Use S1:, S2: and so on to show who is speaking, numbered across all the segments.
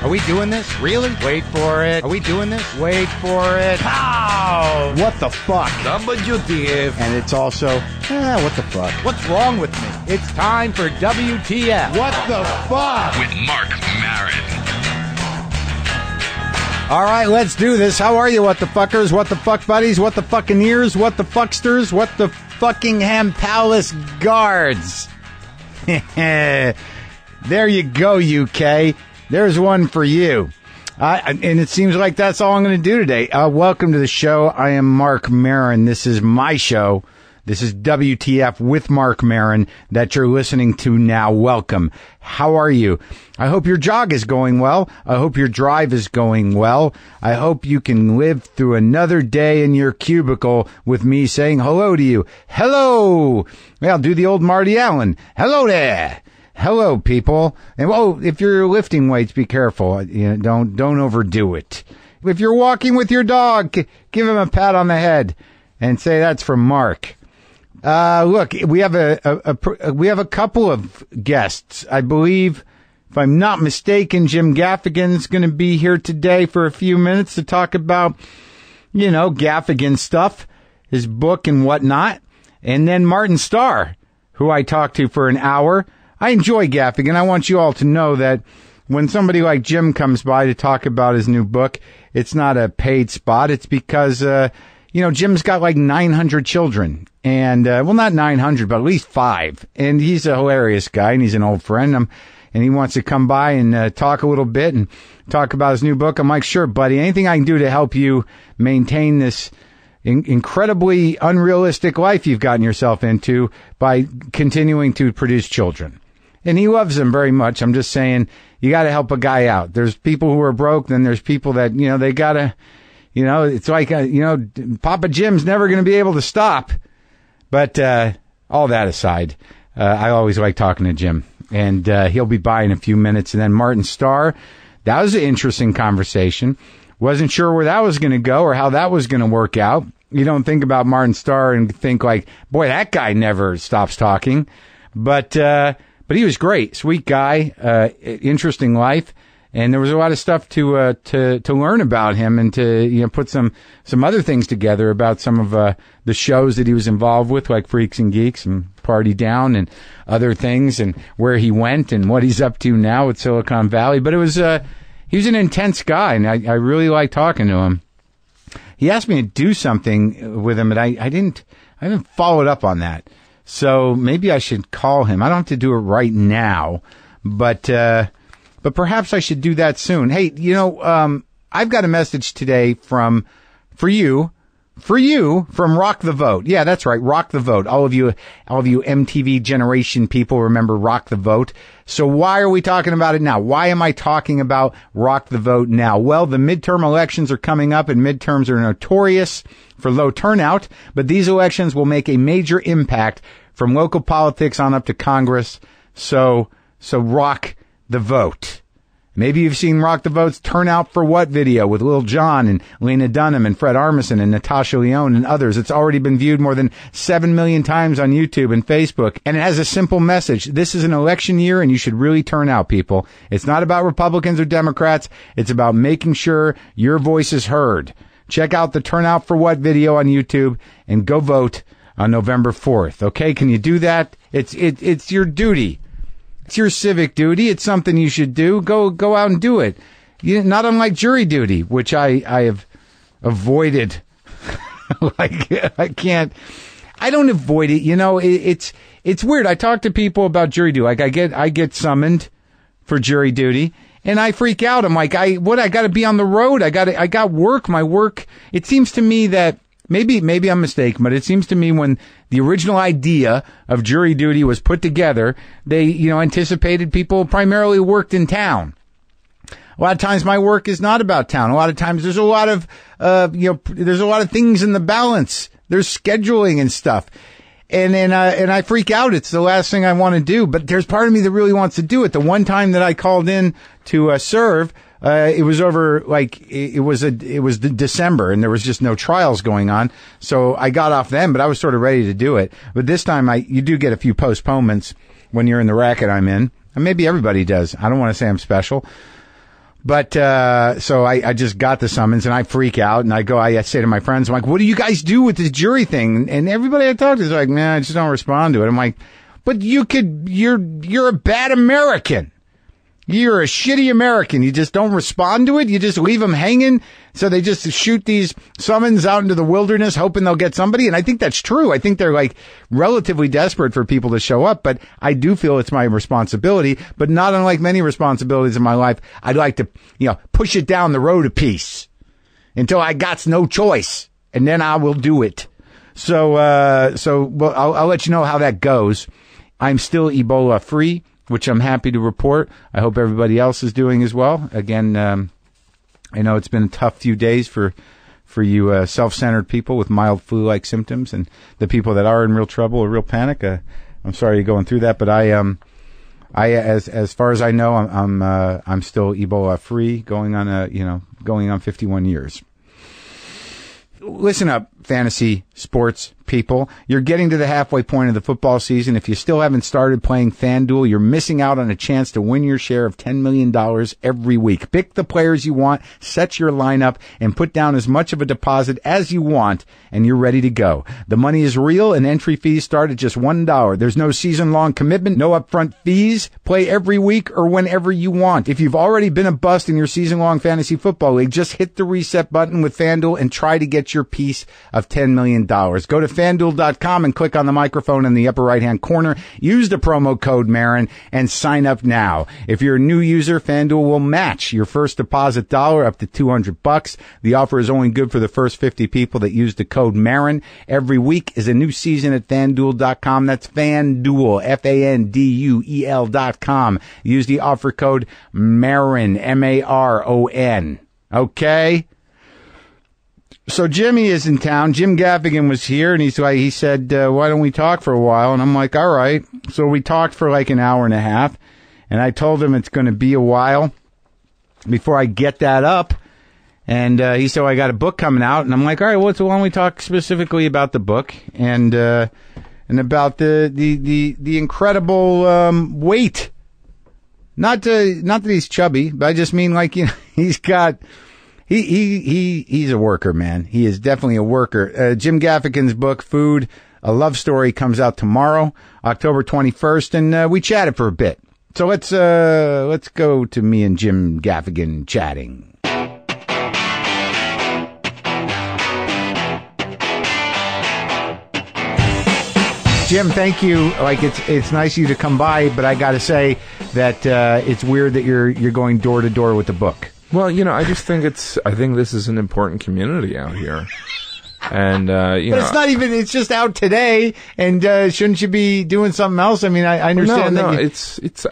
S1: Are we doing this? Really? Wait for it. Are we doing this? Wait for it. Pow!
S2: What the fuck?
S1: WTF.
S2: And it's also, what the fuck?
S1: What's wrong with me? It's time for WTF.
S2: What the fuck?
S3: With Marc Maron.
S2: All right, let's do this. How are you, what the fuckers? What the fuck buddies? What the fucking ears? What the fucksters? What the fucking ham palace guards? There you go, UK. There's one for you. And it seems like that's all I'm going to do today. Welcome to the show. I am Marc Maron. This is my show. This is WTF with Marc Maron that you're listening to now. Welcome. How are you? I hope your jog is going well. I hope your drive is going well. I hope you can live through another day in your cubicle with me saying hello to you. Hello. Well, do the old Marty Allen. Hello there. Hello, people. And if you're lifting weights, be careful. Don't overdo it. If you're walking with your dog, give him a pat on the head and say that's from Mark. Look, we have a couple of guests. I believe, if I'm not mistaken, Jim Gaffigan's going to be here today for a few minutes to talk about, Gaffigan stuff, his book and whatnot. And then Martin Starr, who I talked to for an hour. I enjoy Gaffigan. I want you all to know that when somebody like Jim comes by to talk about his new book, it's not a paid spot. It's because, Jim's got like 900 children. And, not 900, but at least 5. And he's a hilarious guy, and he's an old friend. And he wants to come by and talk a little bit and talk about his new book. I'm like, sure, buddy, anything I can do to help you maintain this incredibly unrealistic life you've gotten yourself into by continuing to produce children. And he loves them very much. I'm just saying, you got to help a guy out. There's people who are broke, then there's people that, they got to, it's like, Papa Jim's never going to be able to stop. But all that aside, I always like talking to Jim. And he'll be by in a few minutes. And then Martin Starr, that was an interesting conversation. Wasn't sure where that was going to go or how that was going to work out. You don't think about Martin Starr and think like, boy, that guy never stops talking. But he was great. Sweet guy, interesting life. And there was a lot of stuff to learn about him and to, put some other things together about some of, the shows that he was involved with, like Freaks and Geeks and Party Down and other things, and where he went and what he's up to now with Silicon Valley. But it was, he was an intense guy, and I really liked talking to him. He asked me to do something with him, but I haven't followed up on that. So maybe I should call him. I don't have to do it right now, but perhaps I should do that soon. Hey, I've got a message today for you, from Rock the Vote. Yeah, that's right. Rock the Vote. All of you MTV generation people remember Rock the Vote. So why are we talking about it now? Why am I talking about Rock the Vote now? Well, the midterm elections are coming up, and midterms are notorious for low turnout, but these elections will make a major impact from local politics on up to Congress. So rock the vote. Maybe you've seen Rock the Vote's Turnout for What video with Lil Jon and Lena Dunham and Fred Armisen and Natasha Lyonne and others. It's already been viewed more than 7 million times on YouTube and Facebook. And it has a simple message. This is an election year and you should really turn out, people. It's not about Republicans or Democrats. It's about making sure your voice is heard. Check out the Turnout for What video on YouTube and go vote on November 4th. Okay? Can you do that? It's your duty. It's your civic duty. It's something you should do. Go out and do it. Not unlike jury duty, which I have avoided. I don't avoid it. It's weird. I talk to people about jury duty. Like I get summoned for jury duty and I freak out. I'm like, I got to be on the road. I got work. My work. It seems to me that maybe I'm mistaken, but it seems to me when the original idea of jury duty was put together, they, anticipated people primarily worked in town. A lot of times my work is not about town. A lot of times there's a lot of, there's a lot of things in the balance. There's scheduling and stuff. And I freak out. It's the last thing I want to do, but there's part of me that really wants to do it. The one time that I called in to serve, it was over, it was December and there was just no trials going on. So I got off then, but I was sort of ready to do it. But this time you do get a few postponements when you're in the racket I'm in. And maybe everybody does. I don't want to say I'm special. But so I just got the summons, and I freak out, and I say to my friends, I'm like, what do you guys do with this jury thing? And everybody I talk to is like, nah, I just don't respond to it. I'm like, but you're a bad American. You're a shitty American. You just don't respond to it. You just leave them hanging. So they just shoot these summons out into the wilderness, hoping they'll get somebody. And I think that's true. I think they're like relatively desperate for people to show up. But I do feel it's my responsibility. But not unlike many responsibilities in my life, I'd like to, push it down the road a piece until I got no choice. And then I will do it. So well, I'll let you know how that goes. I'm still Ebola free, which I'm happy to report. I hope everybody else is doing as well. Again, I know it's been a tough few days for you self-centered people with mild flu-like symptoms, and the people that are in real trouble or real panic. I'm sorry you're going through that, but I as far as I know, I'm still Ebola free, going on 51 years. Listen up, fantasy sports people. You're getting to the halfway point of the football season. If you still haven't started playing FanDuel, you're missing out on a chance to win your share of $10 million every week. Pick the players you want, set your lineup, and put down as much of a deposit as you want, and you're ready to go. The money is real, and entry fees start at just $1. There's no season-long commitment, no upfront fees. Play every week or whenever you want. If you've already been a bust in your season-long fantasy football league, just hit the reset button with FanDuel and try to get your piece of $10 million. Go to FanDuel.com and click on the microphone in the upper right-hand corner. Use the promo code Maron and sign up now. If you're a new user, FanDuel will match your first deposit dollar up to $200. The offer is only good for the first 50 people that use the code Maron. Every week is a new season at FanDuel.com. That's FanDuel, FanDuel.com. Use the offer code Maron, Maron. Okay? So Jimmy is in town. Jim Gaffigan was here, and he said, why don't we talk for a while? And I'm like, all right. So we talked for like an hour and a half, and I told him it's going to be a while before I get that up. And he said, well, I got a book coming out. And I'm like, all right, well, so why don't we talk specifically about the book and about the incredible weight. Not that he's chubby, but I just mean like, he's got... He's a worker, man. He is definitely a worker. Jim Gaffigan's book, Food, A Love Story, comes out tomorrow, October 21st, and we chatted for a bit. So let's go to me and Jim Gaffigan chatting. Jim, thank you. Like it's nice of you to come by, but I got to say that it's weird that you're going door to door with the book.
S3: Well, I just think I think this is an important community out here. And,
S2: but it's not even, it's just out today. And, shouldn't you be doing something else? I mean, I understand that.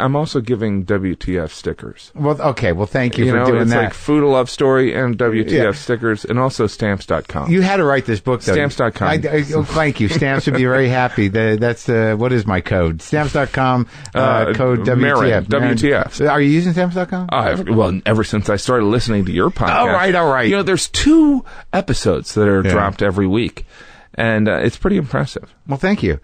S2: I'm also giving WTF stickers. Well, okay. Well, thank you for doing
S3: it's
S2: that.
S3: Like Food, A Love Story and WTF stickers, and also Stamps.com.
S2: You had to write this book, though.
S3: Stamps.com.
S2: Thank you. Stamps would be very happy. What is my code? Stamps.com, code WTF.
S3: Maron, WTF.
S2: So are you using Stamps.com?
S3: Well, ever since I started listening to your podcast.
S2: All right.
S3: There's 2 episodes that are dropped every week, and it's pretty impressive.
S2: Well, thank you.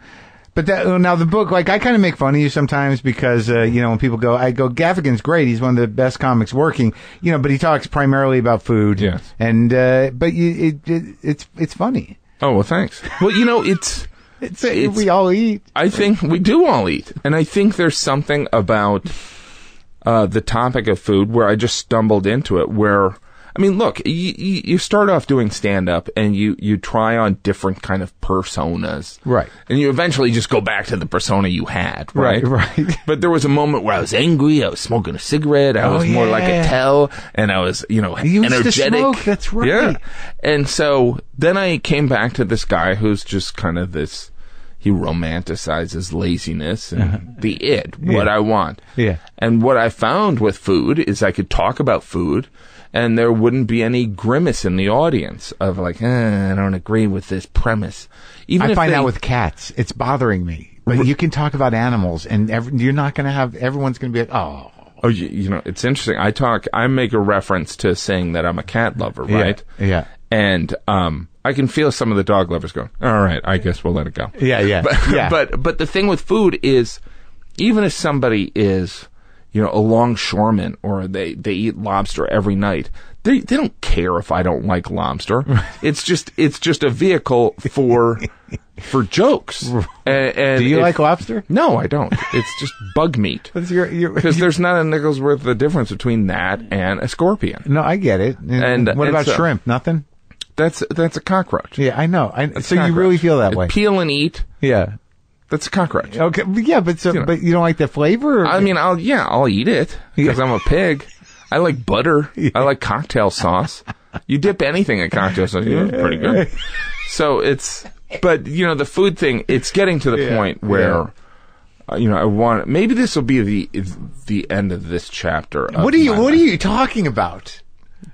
S2: But now the book, like, I kind of make fun of you sometimes because when people go, Gaffigan's great, he's one of the best comics working, but he talks primarily about food.
S3: Yes.
S2: And but it's funny.
S3: Oh, well, thanks. Well, it's
S2: we all eat.
S3: I think we do all eat, and I think there's something about the topic of food where I just stumbled into it, where I mean, look, you start off doing stand-up, and you try on different kind of personas.
S2: Right.
S3: And you eventually just go back to the persona you had, right?
S2: Right.
S3: But there was a moment where I was angry, I was smoking a cigarette, I was more like a tell, and I was,
S2: you
S3: energetic.
S2: Used to smoke, that's right.
S3: Yeah. And so then I came back to this guy who's just kind of this... He romanticizes laziness and the what I want.
S2: Yeah.
S3: And what I found with food is I could talk about food, and there wouldn't be any grimace in the audience of like, I don't agree with this premise.
S2: I find that with cats. It's bothering me. But you can talk about animals, and you're not going to have, everyone's going to be like, oh.
S3: Oh, it's interesting. I make a reference to saying that I'm a cat lover, right?
S2: Yeah.
S3: And, I can feel some of the dog lovers going, all right, I guess we'll let it go.
S2: Yeah.
S3: But the thing with food is, even if somebody is, a longshoreman, or they eat lobster every night. They don't care if I don't like lobster. It's just a vehicle for jokes. And
S2: do you like lobster?
S3: No, I don't. It's just bug meat. Because there's not a nickel's worth of difference between that and a scorpion.
S2: No, I get it. And what about shrimp? Nothing?
S3: That's a cockroach.
S2: Yeah, I know. So you really feel that way?
S3: Peel and eat.
S2: Yeah.
S3: That's a cockroach.
S2: Okay, yeah, but but you don't like the flavor?
S3: I mean, I'll eat it because I'm a pig. I like butter. Yeah. I like cocktail sauce. You dip anything in cocktail sauce, it's pretty good. So but the food thing, it's getting to the point where, I want, maybe this will be the end of this chapter.
S2: What are you talking about?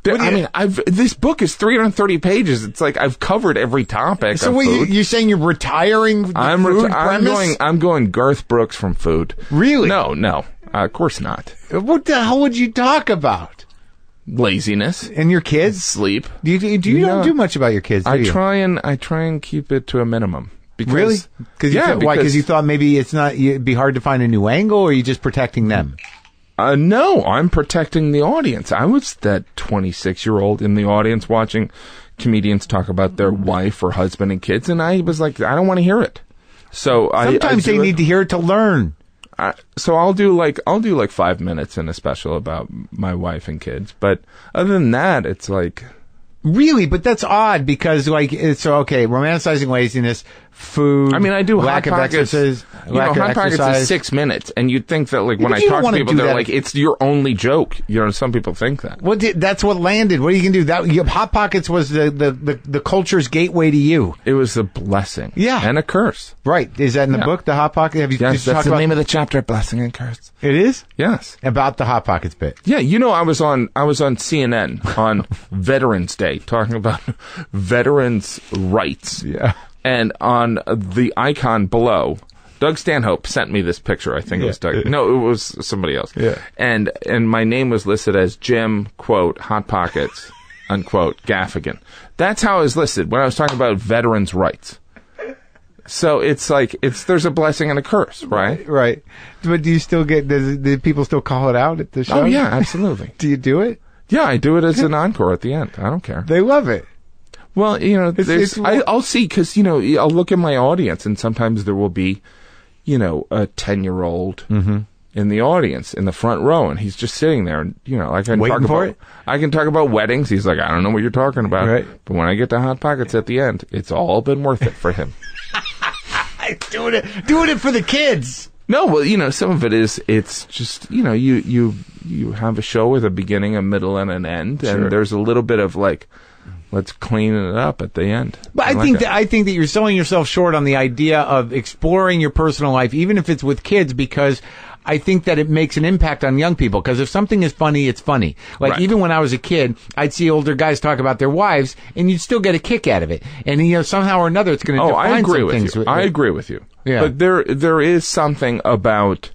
S3: This book is 330 pages. It's like I've covered every topic.
S2: So you're saying you're retiring?
S3: I'm going Garth Brooks from food.
S2: Really?
S3: No, of course not.
S2: What the hell would you talk about?
S3: Laziness
S2: and your kids.
S3: Sleep.
S2: Do you don't do much about your kids? Do you?
S3: I try and keep it to a minimum. Because,
S2: really? Why? Because you thought maybe it'd be hard to find a new angle, or are you just protecting them?
S3: No, I'm protecting the audience. I was that 26-year-old in the audience watching comedians talk about their wife or husband and kids, and I was like, I don't want to hear it. So
S2: sometimes they need to hear it to learn.
S3: So I'll do like 5 minutes in a special about my wife and kids, but other than that, it's like.
S2: Really? But that's odd because, it's okay, romanticizing laziness, food. I mean, I do
S3: lack
S2: of exercise.
S3: Hot Pockets is 6 minutes, and you'd think that, when I talk to people, they're like, it's your only joke. Some people think that.
S2: Well, that's what landed. What are you going to do? Hot Pockets was the culture's gateway to you.
S3: It was a blessing.
S2: Yeah.
S3: And a curse.
S2: Right. Is that in the book, the Hot Pocket?
S3: Yes, that's the name of the chapter, Blessing and Curse.
S2: It is?
S3: Yes.
S2: About the Hot Pockets bit.
S3: Yeah, I was on CNN on Veterans Day talking about veterans' rights.
S2: Yeah.
S3: And on the icon below, Doug Stanhope sent me this picture. I think it was Doug. No, it was somebody else.
S2: Yeah.
S3: And my name was listed as Jim, quote, Hot Pockets, unquote, Gaffigan. That's how I was listed when I was talking about veterans' rights. So it's like, there's a blessing and a curse, right?
S2: Right. But do you still do people still call it out at the show?
S3: Oh, yeah, absolutely.
S2: Do you do it?
S3: Yeah, I do it as an encore at the end. I don't care.
S2: They love it.
S3: Well, I'll see, because, I'll look at my audience, and sometimes there will be, a 10-year-old in the audience, in the front row, and he's just sitting there, and, I can talk about weddings. He's like, I don't know what you're talking about.
S2: Right.
S3: But when I get to Hot Pockets at the end, it's all been worth it for him.
S2: doing it for the kids.
S3: No, well, some of it is, it's just, you have a show with a beginning, a middle, and an end,
S2: sure.
S3: And there's a little bit of let's clean it up at the end.
S2: But I think that you're selling yourself short on the idea of exploring your personal life, even if it's with kids, because I think that it makes an impact on young people. Because if something is funny, it's funny.
S3: Right.
S2: Even when I was a kid, I'd see older guys talk about their wives, and you'd still get a kick out of it. And somehow or another, it's going to define some things.
S3: I agree with you.
S2: Yeah.
S3: But there is something about,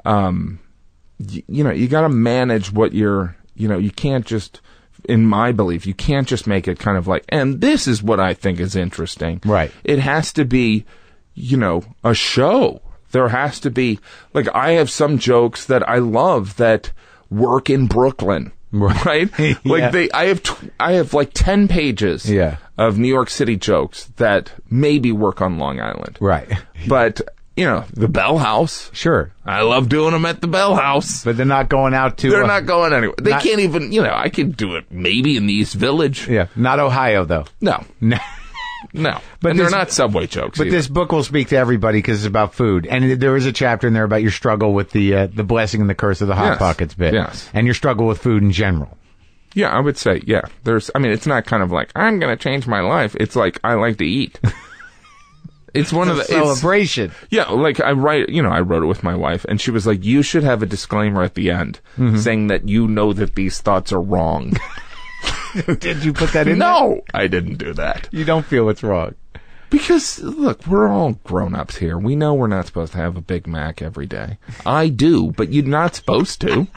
S3: you got to manage what you can't just. In my belief, you can't just make it kind of and this is what I think is interesting.
S2: Right.
S3: It has to be, a show. There has to be, I have some jokes that I love that work in Brooklyn. Right?
S2: Yeah.
S3: I have 10 pages of New York City jokes that maybe work on Long Island.
S2: Right.
S3: But, the Bell House.
S2: Sure.
S3: I love doing them at the Bell House.
S2: But they're not going out to...
S3: They're not going anywhere. They can't even, I could do it maybe in the East Village.
S2: Yeah. Not Ohio, though.
S3: No. No. But they're not Subway jokes
S2: But
S3: either.
S2: this book will speak to everybody because it's about food. And there is a chapter in there about your struggle with the blessing and the curse of the Hot Pockets bit.
S3: Yes.
S2: And your struggle with food in general.
S3: Yeah, I would say, yeah. It's not kind of I'm going to change my life. It's I like to eat. It's one of the
S2: celebration.
S3: Yeah, I wrote it with my wife, and she was like, you should have a disclaimer at the end saying that that these thoughts are wrong.
S2: Did you put that in
S3: No,
S2: there?
S3: I didn't do that.
S2: You don't feel it's wrong.
S3: Because, look, we're all grown-ups here. We know we're not supposed to have a Big Mac every day. I do, but you're not supposed to.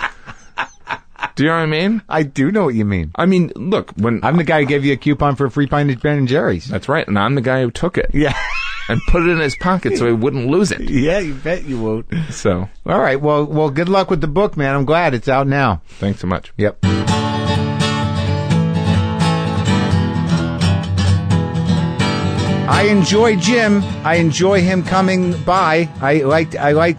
S3: Do you know what I mean?
S2: I do know what you mean.
S3: I mean, look, when...
S2: I'm the guy who gave you a coupon for a free pint of Ben & Jerry's.
S3: That's right, and I'm the guy who took it.
S2: Yeah.
S3: and put it in his pocket so he wouldn't lose it.
S2: Yeah, you bet you won't.
S3: So,
S2: all right. Well, good luck with the book, man. I'm glad it's out now.
S3: thanks so much.
S2: Yep. I enjoy Jim. I enjoy him coming by. I like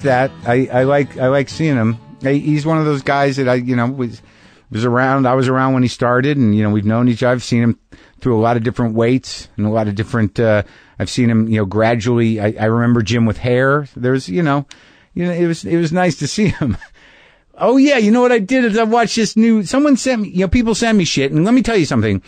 S2: that. I like seeing him. He's one of those guys that was around. I was around when he started, and we've known each other. I've seen him through a lot of different weights and a lot of different. I've seen him, gradually. I remember Jim with hair. There's, it was nice to see him. Oh yeah, you know what I did is I watched this new. Someone sent me. People send me shit, and let me tell you something.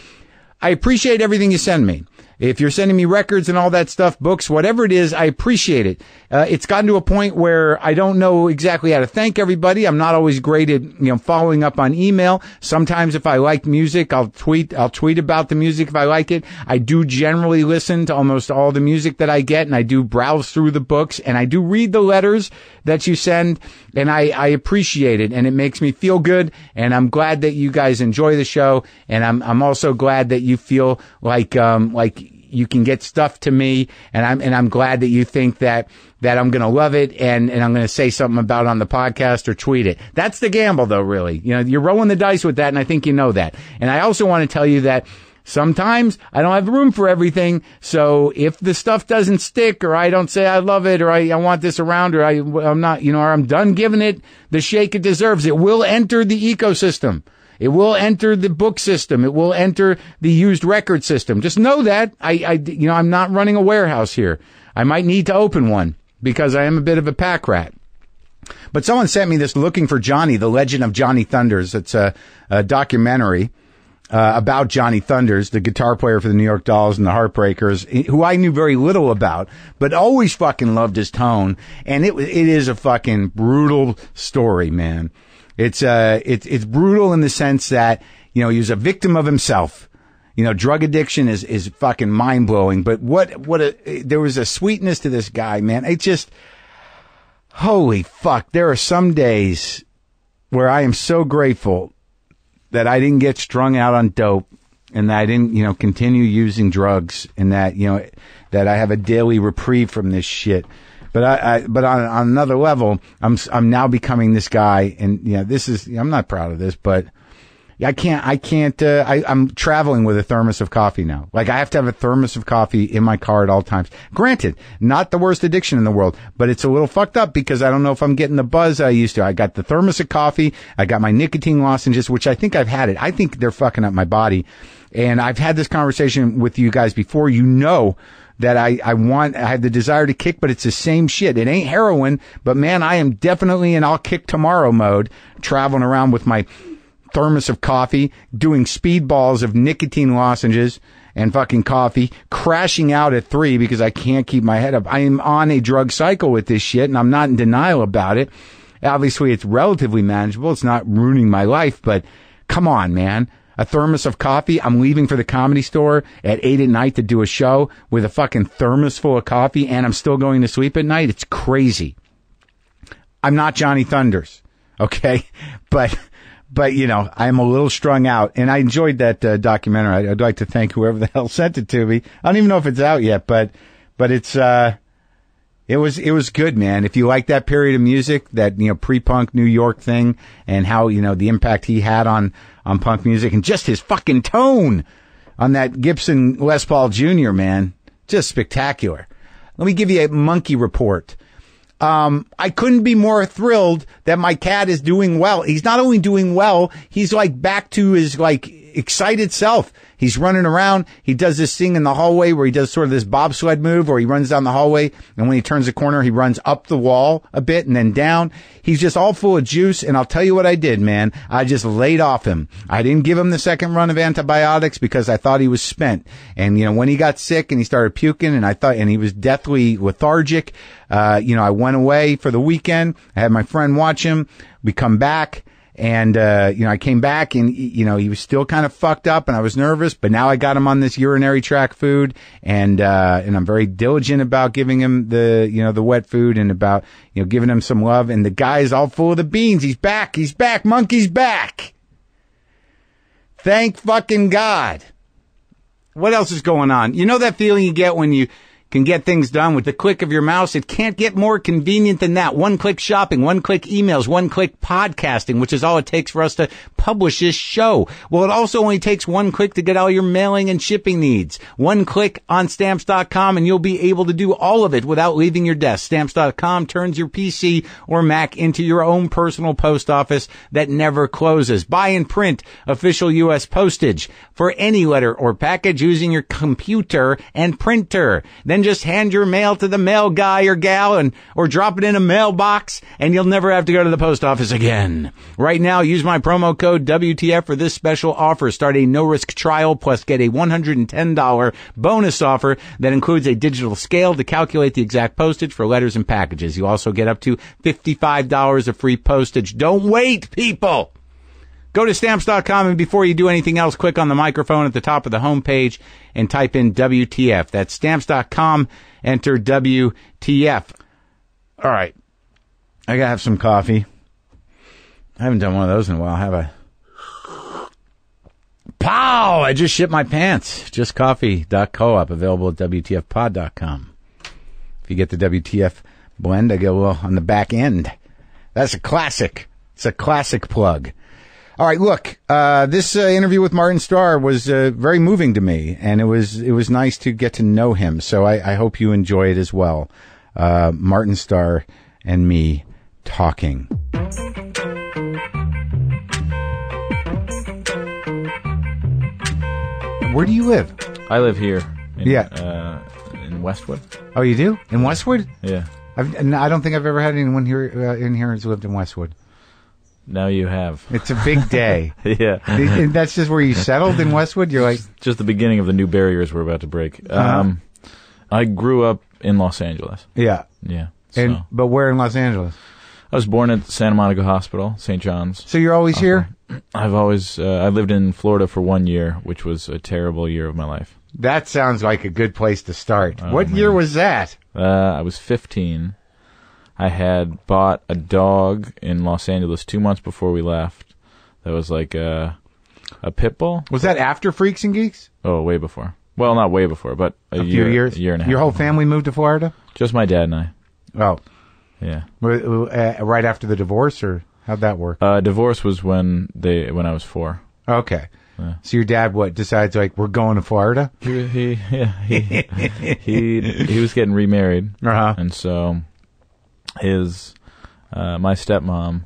S2: I appreciate everything you send me. If you're sending me records and all that stuff, books, whatever it is, I appreciate it. It's gotten to a point where I don't know exactly how to thank everybody. I'm not always great at, following up on email. Sometimes if I like music, I'll tweet about the music if I like it. I do generally listen to almost all the music that I get, and I do browse through the books, and I do read the letters that you send, and I appreciate it, and it makes me feel good, and I'm glad that you guys enjoy the show, and I'm also glad that you feel like you can get stuff to me, and I'm glad that you think that I'm going to love it and I'm going to say something about it on the podcast or tweet it. That's the gamble, though, really. You're rolling the dice with that, and I think you know that. And I also want to tell you that sometimes I don't have room for everything, so if the stuff doesn't stick, or I don't say I love it, or I want this around, or I'm not, or I'm done giving it the shake it deserves, it will enter the ecosystem. It will enter the book system. It will enter the used record system. Just know that. I'm not running a warehouse here. I might need to open one because I am a bit of a pack rat. But someone sent me this Looking for Johnny, The Legend of Johnny Thunders. It's a documentary about Johnny Thunders, the guitar player for the New York Dolls and the Heartbreakers, who I knew very little about, but always fucking loved his tone. And it is a fucking brutal story, man. It's brutal in the sense that, he was a victim of himself. Drug addiction is fucking mind blowing, but there was a sweetness to this guy, man. It just, holy fuck. There are some days where I am so grateful that I didn't get strung out on dope and that I didn't, continue using drugs, and that, that I have a daily reprieve from this shit. But but on another level, I'm now becoming this guy, and I'm not proud of this, but I'm traveling with a thermos of coffee now. Like, I have to have a thermos of coffee in my car at all times. Granted, not the worst addiction in the world, but it's a little fucked up because I don't know if I'm getting the buzz I used to. I got the thermos of coffee. I got my nicotine lozenges, which I think I've had it. I think they're fucking up my body. And I've had this conversation with you guys before. That I have the desire to kick, but it's the same shit. It ain't heroin, but man, I am definitely in I'll kick tomorrow mode, traveling around with my thermos of coffee, doing speedballs of nicotine lozenges and fucking coffee, crashing out at 3 because I can't keep my head up. I am on a drug cycle with this shit, and I'm not in denial about it. Obviously, it's relatively manageable. It's not ruining my life, but come on, man. A thermos of coffee. I'm leaving for the Comedy Store at 8 at night to do a show with a fucking thermos full of coffee, and I'm still going to sleep at night. It's crazy. I'm not Johnny Thunders, okay? But I'm a little strung out, and I enjoyed that documentary. I'd like to thank whoever the hell sent it to me. I don't even know if it's out yet, but it's it was good, man. If you like that period of music, that pre-punk New York thing, and how the impact he had on punk music, and just his fucking tone on that Gibson Les Paul Jr., man, just spectacular. Let me give you a monkey report. I couldn't be more thrilled that my cat is doing well. He's not only doing well, he's like back to his like excited self. He's running around. He does this thing in the hallway where he does sort of this bobsled move, or he runs down the hallway, and when he turns the corner, he runs up the wall a bit and then down. He's just all full of juice, and I'll tell you what I did, man. I just laid off him. I didn't give him the second run of antibiotics because I thought he was spent. And, when he got sick and he started puking, and he was deathly lethargic, I went away for the weekend. I had my friend watch him. We come back. And, I came back and, he was still kind of fucked up, and I was nervous, but now I got him on this urinary tract food, and I'm very diligent about giving him the wet food, and about, giving him some love, and the guy's all full of the beans. He's back. Monkey's back. Thank fucking God. What else is going on? You know that feeling you get when you can get things done with the click of your mouse. It can't get more convenient than that. One-click shopping, one-click emails, one-click podcasting, which is all it takes for us to publish this show. Well, it also only takes one click to get all your mailing and shipping needs. One click on Stamps.com, and you'll be able to do all of it without leaving your desk. Stamps.com turns your PC or Mac into your own personal post office that never closes. Buy and print official U.S. postage for any letter or package using your computer and printer. Then just hand your mail to the mail guy or gal or drop it in a mailbox, and you'll never have to go to the post office again. Right now, use my promo code WTF for this special offer. Start a no-risk trial plus get a $110 bonus offer that includes a digital scale to calculate the exact postage for letters and packages. You also get up to $55 of free postage. Don't wait, people! Go to Stamps.com, and before you do anything else, click on the microphone at the top of the homepage and type in WTF. That's Stamps.com. Enter WTF. All right. I gotta have some coffee. I haven't done one of those in a while, have I? Pow! I just shit my pants. JustCoffee.coop, available at WTFpod.com. If you get the WTF blend, I go on the back end. That's a classic. It's a classic plug. All right, look, this interview with Martin Starr was very moving to me, and it was nice to get to know him. So I hope you enjoy it as well. Martin Starr and me talking. Where do you live?
S4: I live here.
S2: In
S4: Westwood.
S2: Oh, you do? In Westwood?
S4: Yeah.
S2: I don't think I've ever had anyone here in here who's lived in Westwood.
S4: Now you have.
S2: It's a big day.
S4: Yeah.
S2: And that's just where you settled in Westwood? You're like...
S4: Just the beginning of the new barriers we're about to break. I grew up in Los Angeles.
S2: Yeah.
S4: Yeah.
S2: But where in Los Angeles?
S4: I was born at Santa Monica Hospital, St. John's.
S2: So you're always here?
S4: I've always... I lived in Florida for 1 year, which was a terrible year of my life.
S2: That sounds like a good place to start. What year was that?
S4: I was 15. I had bought a dog in Los Angeles 2 months before we left. That was like a pit bull.
S2: Was that after Freaks and Geeks?
S4: Oh, way before. Well, not way before, but a
S2: few years.
S4: A year and a half.
S2: Your whole family moved to Florida?
S4: Just my dad and I.
S2: Oh.
S4: Yeah.
S2: Right after the divorce, or how'd that work?
S4: Divorce was when I was 4.
S2: Okay. So your dad, decides like we're going to Florida?
S4: He was getting remarried, and so his my stepmom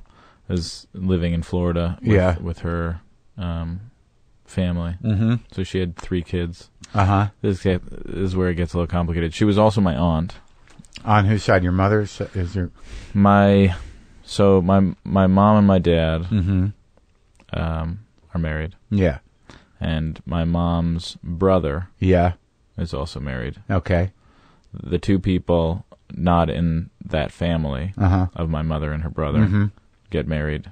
S4: is living in Florida with her family. Mm-hmm. So she had 3 kids. This is where it gets a little complicated. She was also my aunt.
S2: On whose side? Your mother's?
S4: My mom and my dad are married.
S2: Yeah.
S4: And my mom's brother is also married.
S2: Okay.
S4: The 2 people not in that family of my mother and her brother get married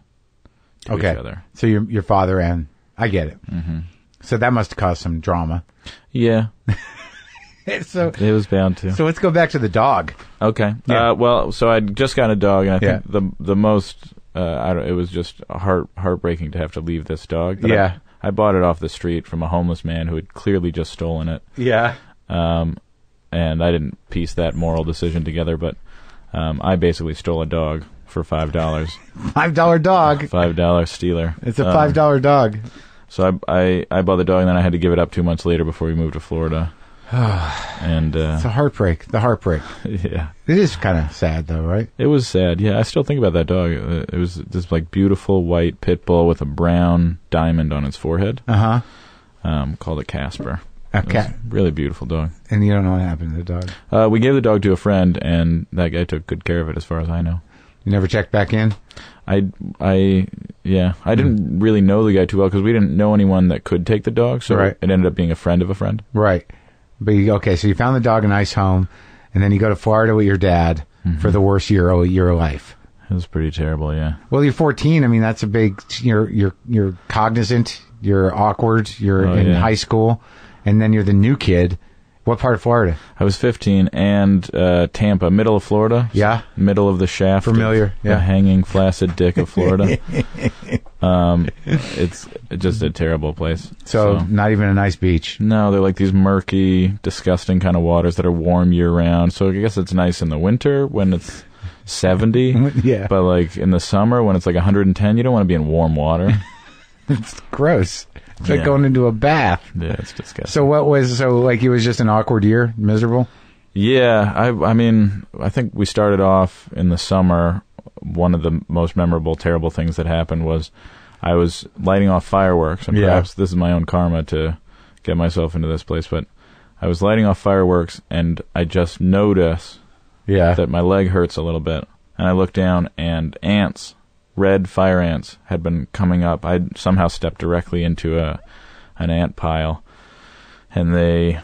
S4: to each other. So
S2: your father and... I get it. Mm-hmm. So that must have caused some drama.
S4: Yeah.
S2: So
S4: it was bound to.
S2: So let's go back to the dog.
S4: Okay.
S2: Yeah.
S4: So I just got a dog, and I think the most... it was just heartbreaking to have to leave this dog. But I bought it off the street from a homeless man who had clearly just stolen it.
S2: Yeah.
S4: And I didn't piece that moral decision together, but I basically stole a dog for $5.
S2: $5 dog.
S4: $5 stealer.
S2: It's a $5 dog.
S4: So I bought the dog, and then I had to give it up 2 months later before we moved to Florida. And
S2: it's a heartbreak. The heartbreak.
S4: Yeah.
S2: It is kind of sad, though, right?
S4: It was sad. Yeah, I still think about that dog. It was this like beautiful white pit bull with a brown diamond on its forehead. Called a Casper.
S2: Okay.
S4: Really beautiful dog.
S2: And you don't know what happened to the dog?
S4: We gave the dog to a friend, and that guy took good care of it, as far as I know.
S2: You never checked back in?
S4: I didn't really know the guy too well because we didn't know anyone that could take the dog, so it ended up being a friend of a friend.
S2: Right. But so you found the dog a nice home, and then you go to Florida with your dad for the worst year of your life.
S4: It was pretty terrible, yeah.
S2: Well, you're 14. I mean, that's a big. You're cognizant. You're awkward. You're in high school, and then you're the new kid. What part of Florida?
S4: I was 15, and Tampa, middle of Florida.
S2: Yeah.
S4: Middle of the shaft.
S2: Familiar.
S4: The hanging, flaccid dick of Florida. It's just a terrible place.
S2: So not even a nice beach.
S4: No, they're like these murky, disgusting kind of waters that are warm year-round. So I guess it's nice in the winter when it's 70.
S2: Yeah.
S4: But like in the summer when it's like 110, you don't want to be in warm water.
S2: It's gross. It's like going into a bath.
S4: Yeah, it's disgusting.
S2: So it was just an awkward year? Miserable?
S4: Yeah, I mean, I think we started off in the summer. One of the most memorable, terrible things that happened was I was lighting off fireworks, and perhaps this is my own karma to get myself into this place, but I was lighting off fireworks, and I just noticed that my leg hurts a little bit, and I looked down, and ants, red fire ants, had been coming up. I'd somehow stepped directly into an ant pile, and they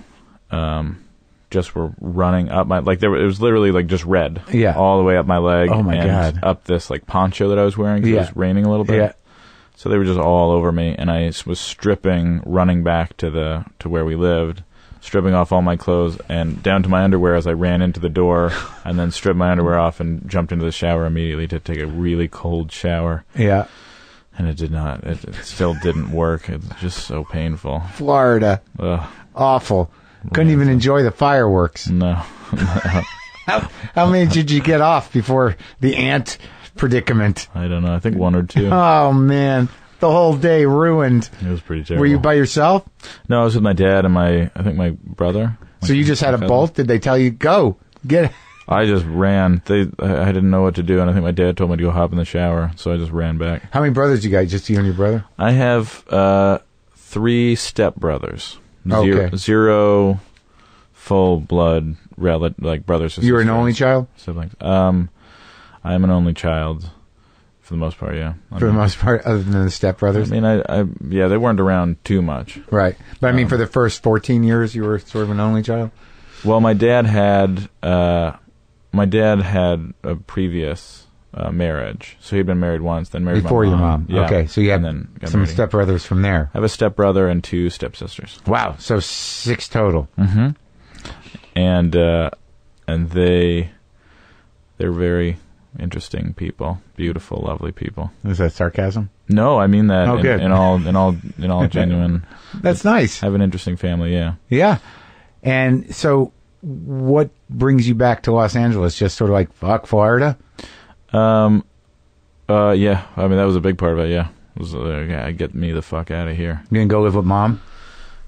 S4: just were running up my, like, it was literally like just red all the way up my leg.
S2: Oh my God.
S4: Up this like poncho that I was wearing, 'cause it was raining a little bit.
S2: Yeah.
S4: So they were just all over me, and I was stripping, running back to where we lived, stripping off all my clothes and down to my underwear as I ran into the door, and then stripped my underwear off and jumped into the shower immediately to take a really cold shower.
S2: Yeah.
S4: And it did not. It still didn't work. It's just so painful.
S2: Florida.
S4: Ugh.
S2: Awful. Couldn't even enjoy the fireworks.
S4: No.
S2: How many did you get off before the ant predicament?
S4: I don't know. I think 1 or 2.
S2: Oh, man. The whole day ruined.
S4: It was pretty terrible.
S2: Were you by yourself?
S4: No, I was with my dad and I think my brother.
S2: So you just had a bolt? Did they tell you, go, get it?
S4: I just ran. I didn't know what to do, and I think my dad told me to go hop in the shower, so I just ran back.
S2: How many brothers you got? Just you and your brother?
S4: I have 3 stepbrothers.
S2: Okay.
S4: 0 full-blood like brothers or sisters.
S2: You were an only child?
S4: Siblings. I am an only child, for the most part, yeah.
S2: For the most part, other than the stepbrothers?
S4: I mean, they weren't around too much.
S2: Right. But I mean, for the first 14 years, you were sort of an only child?
S4: Well, my dad had a previous marriage, so he'd been married once, then married
S2: before
S4: my
S2: your mom.
S4: Yeah.
S2: Okay, so you had some stepbrothers from there.
S4: I have a stepbrother and 2 stepsisters.
S2: Wow, so 6 total.
S4: Mm-hmm. And they're very interesting people, beautiful, lovely people.
S2: Is that sarcasm?
S4: No, I mean that
S2: good.
S4: in all genuine.
S2: That's nice.
S4: I have an interesting family, yeah.
S2: Yeah. And so what brings you back to Los Angeles? Just sort of like, fuck Florida?
S4: Yeah. I mean, that was a big part of it, yeah. It was, get me the fuck out of here.
S2: You didn't go live with mom?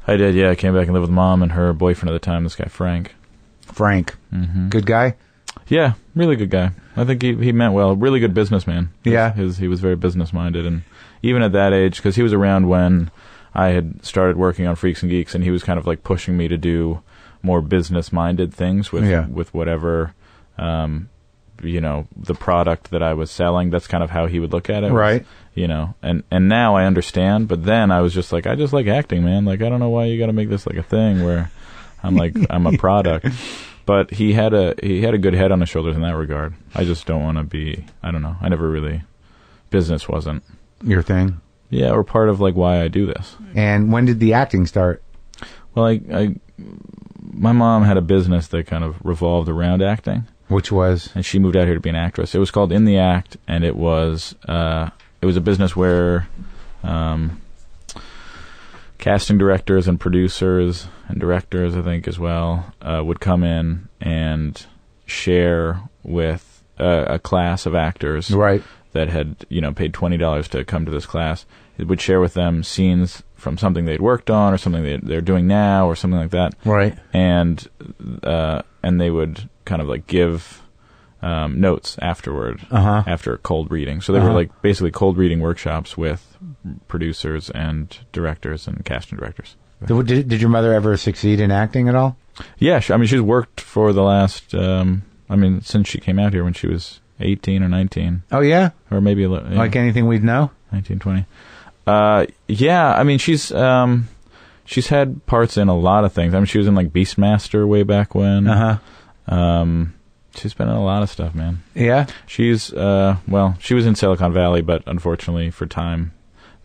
S4: I did, yeah. I came back and lived with mom and her boyfriend at the time, this guy, Frank.
S2: Mm-hmm. Good guy?
S4: Yeah, really good guy. I think he meant well. Really good businessman.
S2: Yeah.
S4: He was very business-minded, and even at that age, because he was around when I had started working on Freaks and Geeks, and he was kind of like pushing me to do more business-minded things with whatever, the product that I was selling. That's kind of how he would look at it.
S2: Right.
S4: And now I understand, but then I was just like, I just like acting, man. Like, I don't know why you got to make this like a thing where I'm like, I'm a product. But he had a good head on his shoulders in that regard. I just don't want to be, I don't know. I never really, business wasn't
S2: your thing.
S4: Yeah, or part of like why I do this.
S2: And when did the acting start?
S4: Well, my mom had a business that kind of revolved around acting.
S2: Which was?
S4: And she moved out here to be an actress. It was called In the Act, and it was a business where casting directors and producers and directors, I think, as well, would come in and share with a class of actors that had, paid $20 to come to this class. It would share with them scenes from something they'd worked on or something they're doing now or something like that.
S2: Right.
S4: And they would kind of like give notes afterward, after cold reading. So they were like basically cold reading workshops with producers and directors and casting directors.
S2: Did your mother ever succeed in acting at all?
S4: Yeah, she's worked for the last, since she came out here when she was 18 or 19.
S2: Oh, yeah?
S4: Or maybe a little. Yeah.
S2: Like anything we'd know?
S4: 19, 20. She's had parts in a lot of things. I mean, she was in like Beastmaster way back when. She's been in a lot of stuff, man. Yeah? She's, she was in Silicon Valley, but unfortunately for time,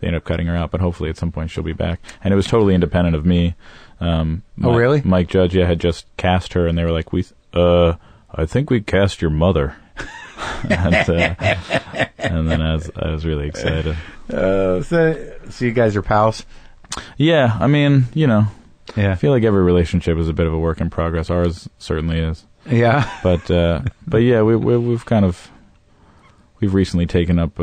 S4: they ended up cutting her out, but hopefully at some point she'll be back. And it was totally independent of me.
S2: Really?
S4: Mike Judge, had just cast her, and they were like, I think we cast your mother. and then I was really excited.
S2: So you guys are pals?
S4: Yeah, I mean,
S2: Yeah.
S4: I feel like every relationship is a bit of a work in progress. Ours certainly is.
S2: Yeah.
S4: But yeah, we've recently taken up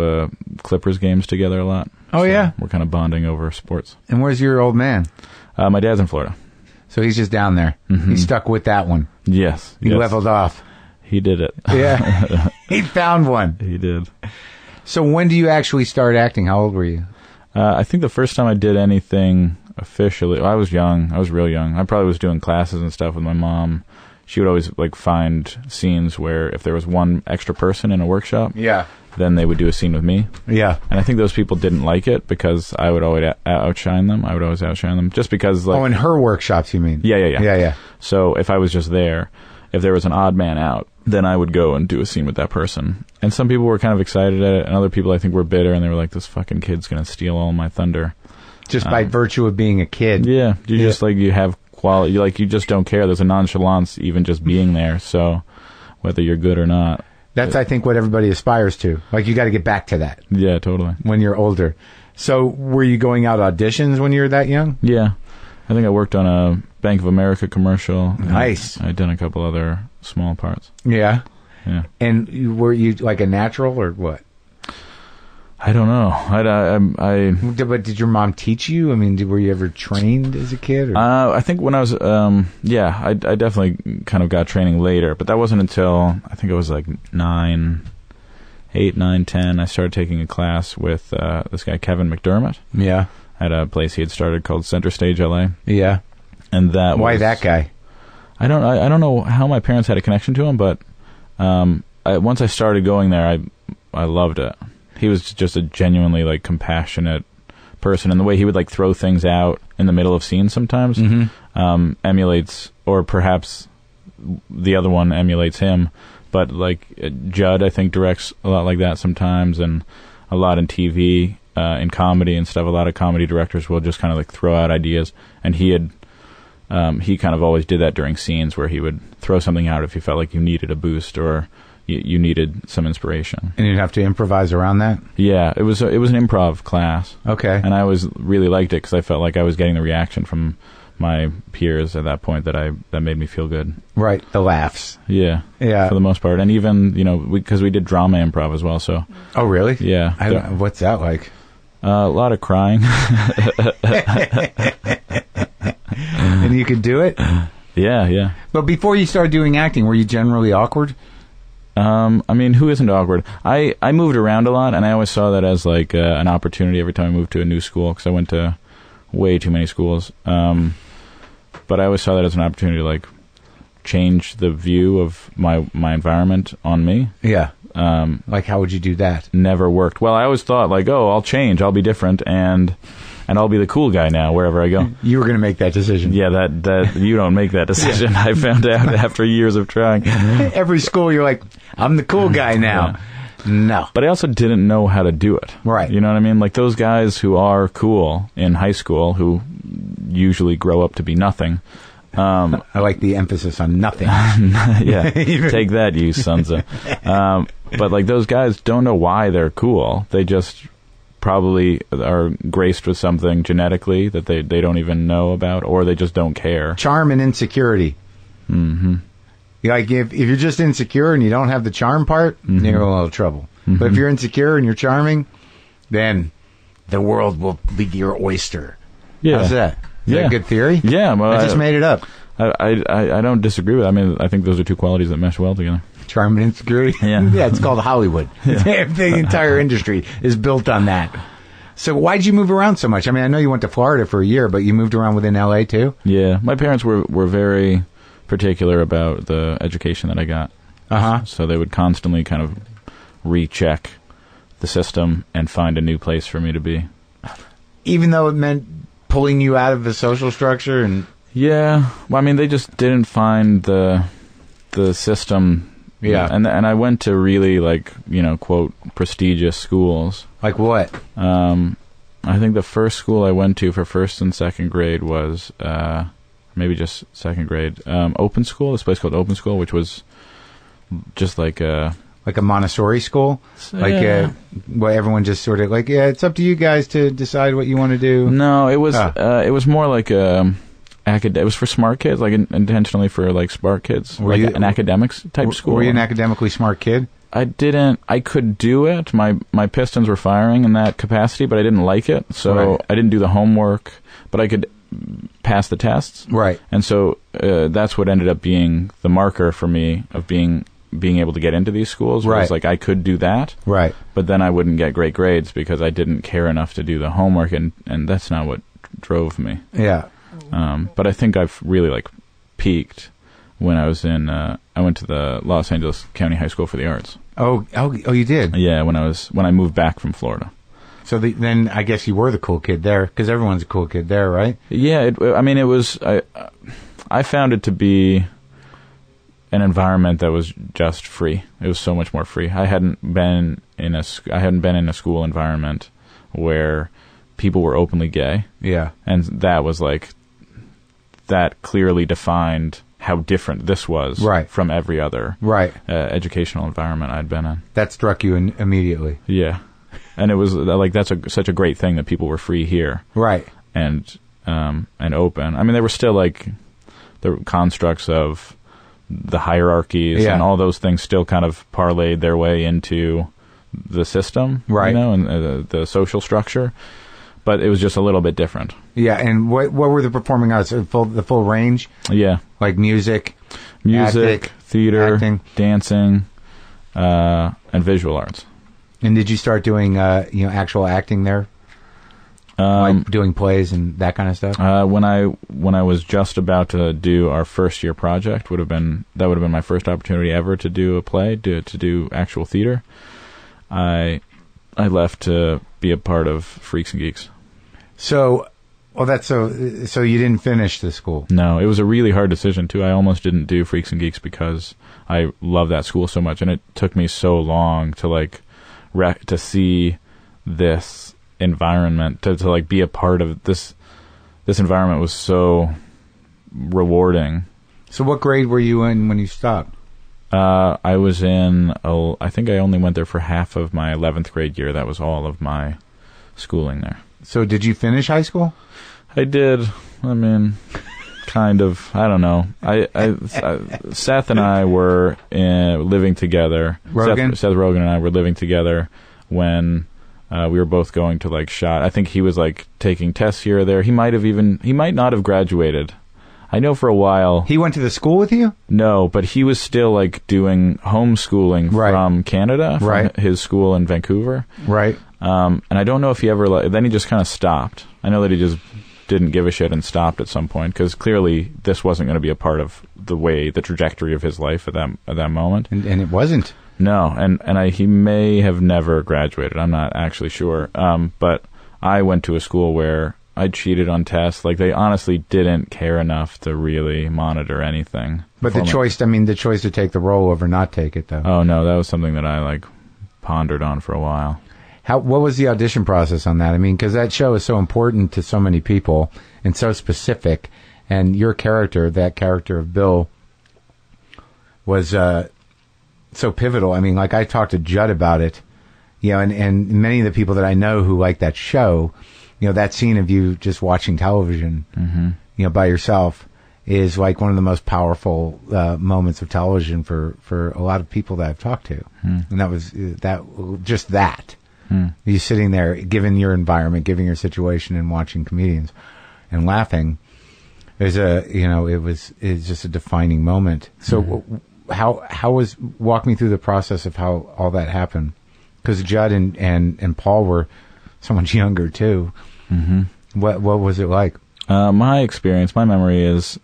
S4: Clippers games together a lot.
S2: Oh,
S4: so
S2: yeah?
S4: We're kind of bonding over sports.
S2: And where's your old man?
S4: My dad's in Florida.
S2: So he's just down there.
S4: Mm-hmm.
S2: He's stuck with that one.
S4: Yes.
S2: He leveled off.
S4: He did it.
S2: Yeah. He found one.
S4: He did.
S2: So when do you actually start acting? How old were you?
S4: I think the first time I did anything officially, I was young. I was real young. I probably was doing classes and stuff with my mom. She would always find scenes where if there was one extra person in a workshop,
S2: Yeah.
S4: then they would do a scene with me.
S2: Yeah.
S4: And I think those people didn't like it because I would always outshine them. I would always outshine them just because
S2: in her workshops, you mean?
S4: Yeah.
S2: Yeah.
S4: So if I was just there, if there was an odd man out, then I would go and do a scene with that person. And some people were kind of excited at it, and other people I think were bitter, and they were like, this fucking kid's going to steal all my thunder.
S2: Just by virtue of being a kid.
S4: Yeah. Just you have quality. You just don't care. There's a nonchalance even just being there. So whether you're good or not.
S2: That's, I think, what everybody aspires to. You got to get back to that.
S4: Yeah, totally.
S2: When you're older. So were you going out auditions when you were that young?
S4: Yeah. I think I worked on a Bank of America commercial.
S2: Nice.
S4: I'd done a couple other small parts.
S2: Yeah.
S4: Yeah.
S2: And were you like a natural or what?
S4: I don't know.
S2: But did your mom teach you? I mean, were you ever trained as a kid? Or?
S4: I think when I was, I definitely kind of got training later, but that wasn't until I think it was like 8, 9, 10. I started taking a class with this guy Kevin McDermott.
S2: Yeah.
S4: At a place he had started called Center Stage LA.
S2: Yeah.
S4: And
S2: why that guy?
S4: I don't know how my parents had a connection to him, but once I started going there, I loved it. He was just a genuinely compassionate person, and the way he would throw things out in the middle of scenes sometimes emulates, or perhaps the other one emulates him. But Judd, I think, directs a lot like that sometimes, and a lot in TV, in comedy and stuff. A lot of comedy directors will just kind of throw out ideas, and he kind of always did that during scenes where he would throw something out if he felt like you needed a boost or you needed some inspiration.
S2: And you'd have to improvise around that?
S4: Yeah, it was an improv class.
S2: Okay.
S4: And I always really liked it because I felt like I was getting the reaction from my peers at that point that made me feel good.
S2: Right, the laughs.
S4: Yeah.
S2: Yeah.
S4: For the most part. And even, because we did drama improv as well, so.
S2: Oh, really?
S4: Yeah.
S2: What's that like?
S4: A lot of crying.
S2: And you could do it?
S4: Yeah.
S2: But before you started doing acting, were you generally awkward?
S4: I mean, who isn't awkward? I moved around a lot, and I always saw that as an opportunity every time I moved to a new school, because I went to way too many schools. But I always saw that as an opportunity to change the view of my environment on me.
S2: Yeah. How would you do that?
S4: Never worked. Well, I always thought I'll change, I'll be different, and I'll be the cool guy now wherever I go.
S2: You were going to make that decision.
S4: Yeah, that you don't make that decision. Yeah. I found out after years of trying.
S2: Every school, you're like, I'm the cool guy now. Yeah. No.
S4: But I also didn't know how to do it.
S2: Right.
S4: You know what I mean? Those guys who are cool in high school, who usually grow up to be nothing.
S2: I like the emphasis on nothing.
S4: Yeah. Take that, you sons of... but those guys don't know why they're cool. They just probably are graced with something genetically that they don't even know about, or they just don't care. Charm
S2: and insecurity.
S4: Mm-hmm.
S2: If you're just insecure and you don't have the charm part, you're in a little trouble. Mm-hmm. But if you're insecure and you're charming, then the world will be your oyster.
S4: Yeah.
S2: How's that? Is that a good theory?
S4: Yeah. Well,
S2: I just made it up.
S4: I don't disagree with it. I mean, I think those are two qualities that mesh well together.
S2: Charm and insecurity?
S4: Yeah.
S2: Yeah, it's called Hollywood. Yeah. The entire industry is built on that. So why'd you move around so much? I mean, I know you went to Florida for a year, but you moved around within L.A. too?
S4: Yeah. My parents were very particular about the education that I got.
S2: Uh-huh.
S4: So they would constantly kind of recheck the system and find a new place for me to be.
S2: Even though it meant pulling you out of the social structure and...
S4: Yeah. Well, I mean, they just didn't find the system.
S2: Yeah.
S4: And I went to really, quote, prestigious schools.
S2: Like what?
S4: I think the first school I went to for first and second grade was, maybe just second grade, Open School, this place called Open School, which was just
S2: like a Montessori school? Like, where everyone just sort of like, yeah, it's up to you guys to decide what you want to do?
S4: No, it was more like it was for smart kids, like intentionally for like smart kids, like an academics type school.
S2: Were you an academically smart kid?
S4: I could do it. My pistons were firing in that capacity, but I didn't like it. So I didn't do the homework, but I could pass the tests.
S2: Right.
S4: And so that's what ended up being the marker for me of being able to get into these schools.
S2: Right.
S4: Was like I could do that.
S2: Right.
S4: But then I wouldn't get great grades because I didn't care enough to do the homework, and that's not what drove me.
S2: Yeah.
S4: But I think I've really like peaked when I was in. I went to the Los Angeles County High School for the Arts.
S2: Oh, you did?
S4: Yeah, when I moved back from Florida.
S2: So then I guess you were the cool kid there, because everyone's a cool kid there, right?
S4: Yeah, it was. I found it to be an environment that was just free. It was so much more free. I hadn't been in a school environment where people were openly gay.
S2: Yeah,
S4: and that was like that clearly defined how different this was from every other educational environment I'd been in.
S2: That struck you immediately.
S4: Yeah. And it was like that's such a great thing that people were free here.
S2: Right.
S4: And open. I mean, there were still like the constructs of the hierarchies and all those things still kind of parlayed their way into the system,
S2: right?
S4: And the social structure. But it was just a little bit different.
S2: Yeah, and what were the performing arts? The full range?
S4: Yeah.
S2: Like music,
S4: theater,
S2: acting,
S4: dancing, and visual arts.
S2: And did you start doing actual acting there? Like doing plays and that kind of stuff?
S4: When I was just about to do our first year project, would have been my first opportunity ever to do a play, to do actual theater. I left to be a part of Freaks and Geeks. So you didn't finish the school? No, it was a really hard decision too. I almost didn't do Freaks and Geeks because I love that school so much, and it took me so long to like to see this environment, to like be a part of this environment was so rewarding.
S2: So what grade were you in when you stopped?
S4: I was in, I think I only went there for half of my 11th grade year. That was all of my schooling there.
S2: So did you finish high school?
S4: I did. I mean, kind of. I don't know. Seth and I were living together. Seth Rogen and I were living together when we were both going to like SHOT. I think he was like taking tests here or there. He might not have graduated. I know for a while. He
S2: went to the school with you?
S4: No, but he was still like doing homeschooling from Canada, from his school in Vancouver.
S2: Right.
S4: And I don't know if he ever, then he just kind of stopped. I know that he just didn't give a shit and stopped at some point, because clearly this wasn't going to be a part of the trajectory of his life at that moment.
S2: And it wasn't.
S4: No, and he may have never graduated. I'm not actually sure. But I went to a school where I cheated on tests. Like, they honestly didn't care enough to really monitor anything.
S2: But the choice to take the role over not take it, though.
S4: Oh, no, that was something that I, like, pondered on for a while.
S2: What was the audition process on that? I mean, because that show is so important to so many people and so specific. And your character, that character of Bill, was so pivotal. I mean, like, I talked to Judd about it, and many of the people that I know who like that show, that scene of you just watching television, by yourself, is like one of the most powerful moments of television for a lot of people that I've talked to. And that was that. You sitting there, given your environment, given your situation, and watching comedians and laughing, it's just a defining moment. So walk me through the process of how all that happened, because Judd and Paul were so much younger too. What was it like? My memory is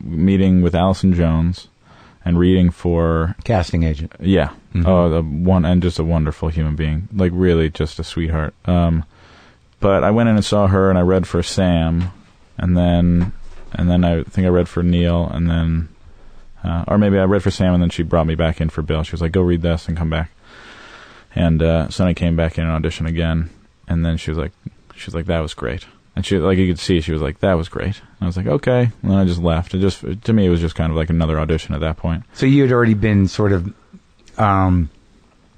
S2: meeting with Allison Jones and reading for casting agent.
S4: Yeah. And just a wonderful human being, like really just a sweetheart. But I went in and saw her, and I read for Sam, and then I think I read for Neil, and then or maybe I read for Sam, and then she brought me back in for Bill. She was like, "Go read this and come back." And so then I came back in and auditioned again, and then she was like, "That was great." And she, like, you could see, she was like, "That was great." And I was like, "Okay." And then I just left. To me, it was just kind of like another audition at that point.
S2: So you had already been sort of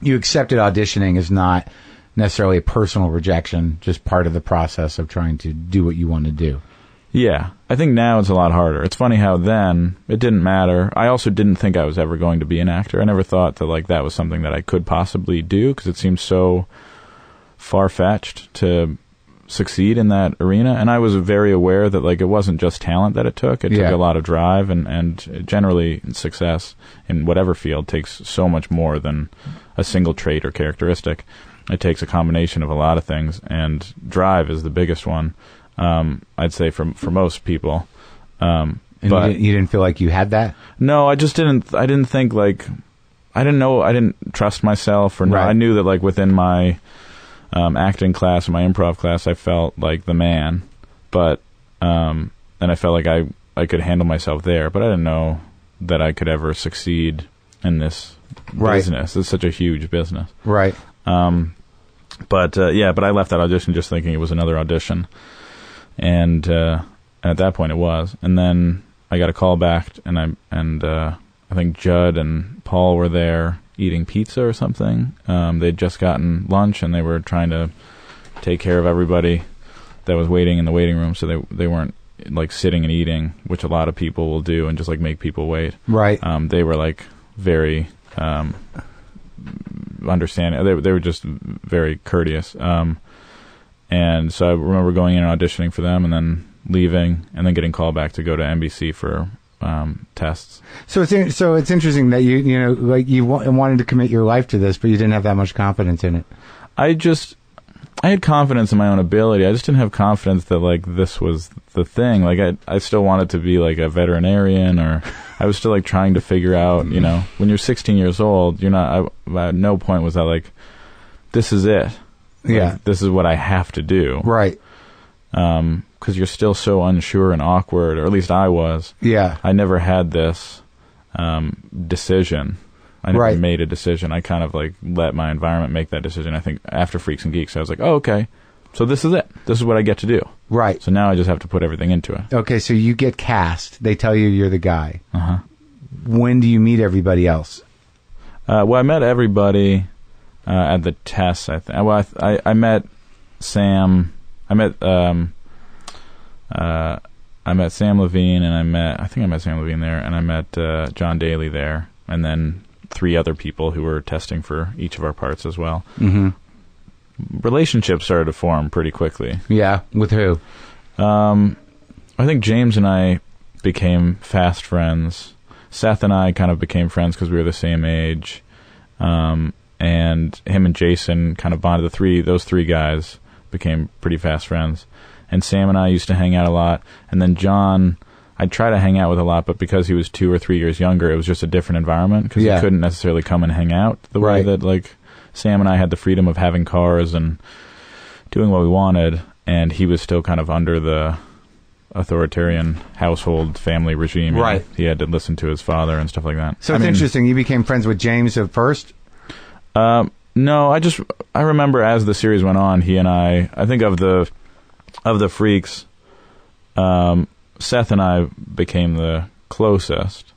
S2: you accepted auditioning as not necessarily a personal rejection, just part of the process of trying to do what you want to do.
S4: Yeah. I think now it's a lot harder. It's funny how then it didn't matter. I also didn't think I was ever going to be an actor. I never thought that like that was something that I could possibly do because it seemed so far-fetched to succeed in that arena. And I was very aware that like it wasn't just talent that it took. It took a lot of drive and generally success in whatever field takes so much more than a single trait or characteristic. It takes a combination of a lot of things, and drive is the biggest one. I'd say for most people.
S2: And
S4: but
S2: you didn't feel like you had that?
S4: No, I just didn't. I didn't think like I didn't know. I didn't trust myself, or no. I knew that like within my acting class and my improv class, I felt like the man, but and I felt like I could handle myself there, but I didn't know that I could ever succeed in this business. It's such a huge business,
S2: right?
S4: But I left that audition just thinking it was another audition. And at that point it was. And then I got a call back, and I think Judd and Paul were there eating pizza or something. They'd just gotten lunch, and they were trying to take care of everybody that was waiting in the waiting room, so they weren't like sitting and eating, which a lot of people will do and just like make people wait.
S2: Right.
S4: They were like very understanding. They were just very courteous. And so I remember going in and auditioning for them, and then leaving, and then getting called back to go to NBC for tests.
S2: So it's interesting that you wanted to commit your life to this, but you didn't have that much confidence in it.
S4: I had confidence in my own ability. I just didn't have confidence that like this was the thing. Like I still wanted to be like a veterinarian, or I was still like trying to figure out, when you're 16 years old, you're not, at no point was that like, this is it. Like, this is what I have to do.
S2: Right.
S4: Because you're still so unsure and awkward, or at least I was.
S2: Yeah.
S4: I never had this decision. I never made a decision. I kind of like let my environment make that decision. I think after Freaks and Geeks, I was like, oh, okay, so this is it. This is what I get to do.
S2: Right.
S4: So now I just have to put everything into it.
S2: Okay, so you get cast. They tell you you're the guy.
S4: Uh-huh.
S2: When do you meet everybody else?
S4: Well, I met everybody at the tests. I met Sam. I met Sam Levine, and I think I met Sam Levine there, and I met John Daly there, and then 3 other people who were testing for each of our parts as well.
S2: Mm-hmm.
S4: Relationships started to form pretty quickly.
S2: Yeah, with who?
S4: I think James and I became fast friends. Seth and I kind of became friends because we were the same age. And him and Jason kind of bonded. Those three guys became pretty fast friends. And Sam and I used to hang out a lot. And then John, I'd try to hang out with a lot, but because he was 2 or 3 years younger, it was just a different environment because he couldn't necessarily come and hang out the way that like Sam and I had the freedom of having cars and doing what we wanted, and he was still kind of under the authoritarian household family regime.
S2: Right.
S4: He had to listen to his father and stuff like that.
S2: So it's interesting. You became friends with James at first?
S4: No, I remember as the series went on, he and I think of the freaks, Seth and I became the closest,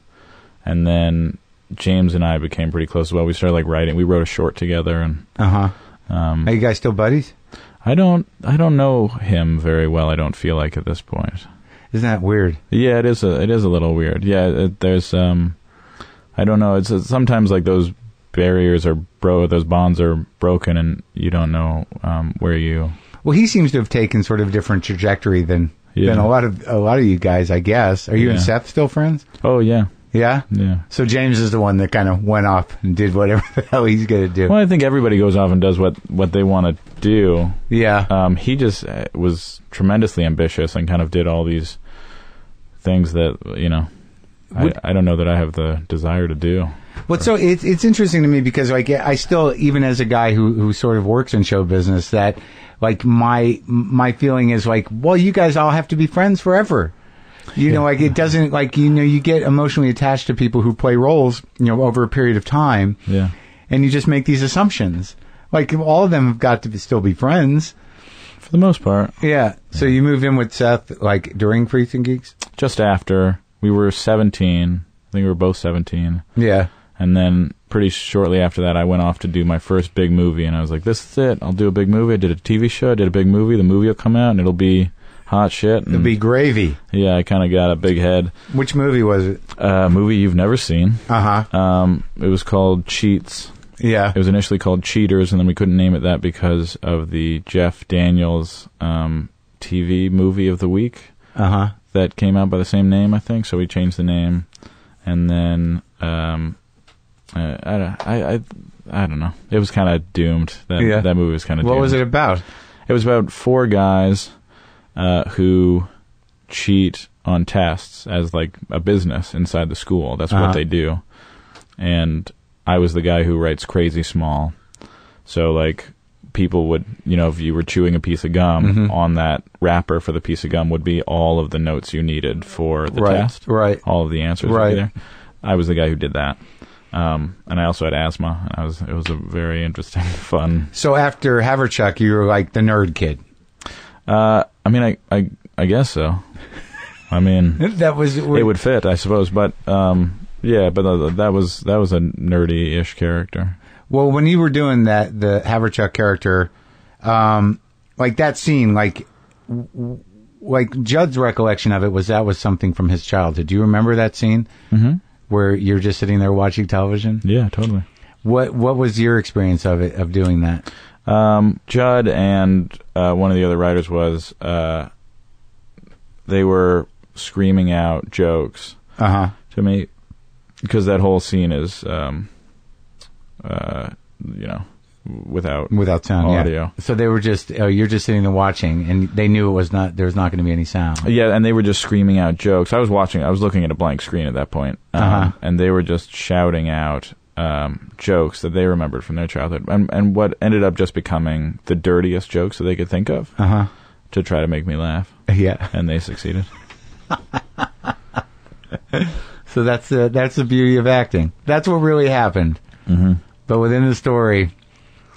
S4: and then James and I became pretty close as well. We started like writing. We wrote a short together, and
S2: are you guys still buddies?
S4: I don't know him very well. I don't feel like at this point.
S2: Isn't that weird?
S4: Yeah, it is a little weird. Yeah, there's I don't know. It's sometimes like those barriers are those bonds are broken, and you don't know where you.
S2: Well, he seems to have taken sort of a different trajectory than a lot of you guys, I guess. Are you and Seth still friends?
S4: Oh yeah.
S2: Yeah?
S4: Yeah.
S2: So James is the one that kind of went off and did whatever the hell he's going to do.
S4: Well, I think everybody goes off and does what they want to do.
S2: Yeah.
S4: He just was tremendously ambitious and kind of did all these things that, I don't know that I have the desire to do.
S2: Well, so it's interesting to me because like I still, even as a guy who sort of works in show business, that like my feeling is like, well, you guys all have to be friends forever. Like it doesn't like, you get emotionally attached to people who play roles, over a period of time.
S4: Yeah.
S2: And you just make these assumptions. Like all of them have got to still be friends.
S4: For the most part.
S2: Yeah. So you moved in with Seth like during Freaks and Geeks?
S4: Just after. We were 17. I think we were both 17.
S2: Yeah.
S4: And then pretty shortly after that, I went off to do my first big movie, and I was like, this is it. I'll do a big movie. I did a TV show. I did a big movie. The movie will come out, and it'll be hot shit.
S2: It'll be gravy.
S4: Yeah, I kind of got a big head.
S2: Which movie was it?
S4: Movie you've never seen.
S2: Uh-huh.
S4: It was called Cheats.
S2: Yeah.
S4: It was initially called Cheaters, and then we couldn't name it that because of the Jeff Daniels TV movie of the week that came out by the same name, I think. So we changed the name, and then I don't know. It was kind of doomed. That movie was kind of doomed.
S2: What was it about?
S4: It was about 4 guys who cheat on tests as like a business inside the school. That's what they do. And I was the guy who writes Crazy Small. So like people would, if you were chewing a piece of gum, on that wrapper for the piece of gum would be all of the notes you needed for the test.
S2: Right.
S4: All of the answers would be there. I was the guy who did that. And I also had asthma. It was a very interesting, fun.
S2: So after Haverchuck, you were like the nerd kid.
S4: I mean, I guess so. I mean,
S2: it
S4: would fit, I suppose. But yeah, but that was a nerdy-ish character.
S2: Well, when you were doing that, the Haverchuck character, like that scene, like Judd's recollection of it was something from his childhood. Do you remember that scene where you're just sitting there watching television?
S4: Yeah, totally.
S2: What was your experience of doing that?
S4: Judd and one of the other writers was they were screaming out jokes to me because that whole scene is without
S2: sound,
S4: audio.
S2: Yeah. So they were just you're just sitting there watching, and they knew there was not going to be any sound.
S4: Yeah, and they were just screaming out jokes. I was looking at a blank screen at that point, and they were just shouting out jokes that they remembered from their childhood, and what ended up just becoming the dirtiest jokes that they could think of to try to make me laugh.
S2: Yeah,
S4: and they succeeded.
S2: So that's the beauty of acting. That's what really happened. But within the story,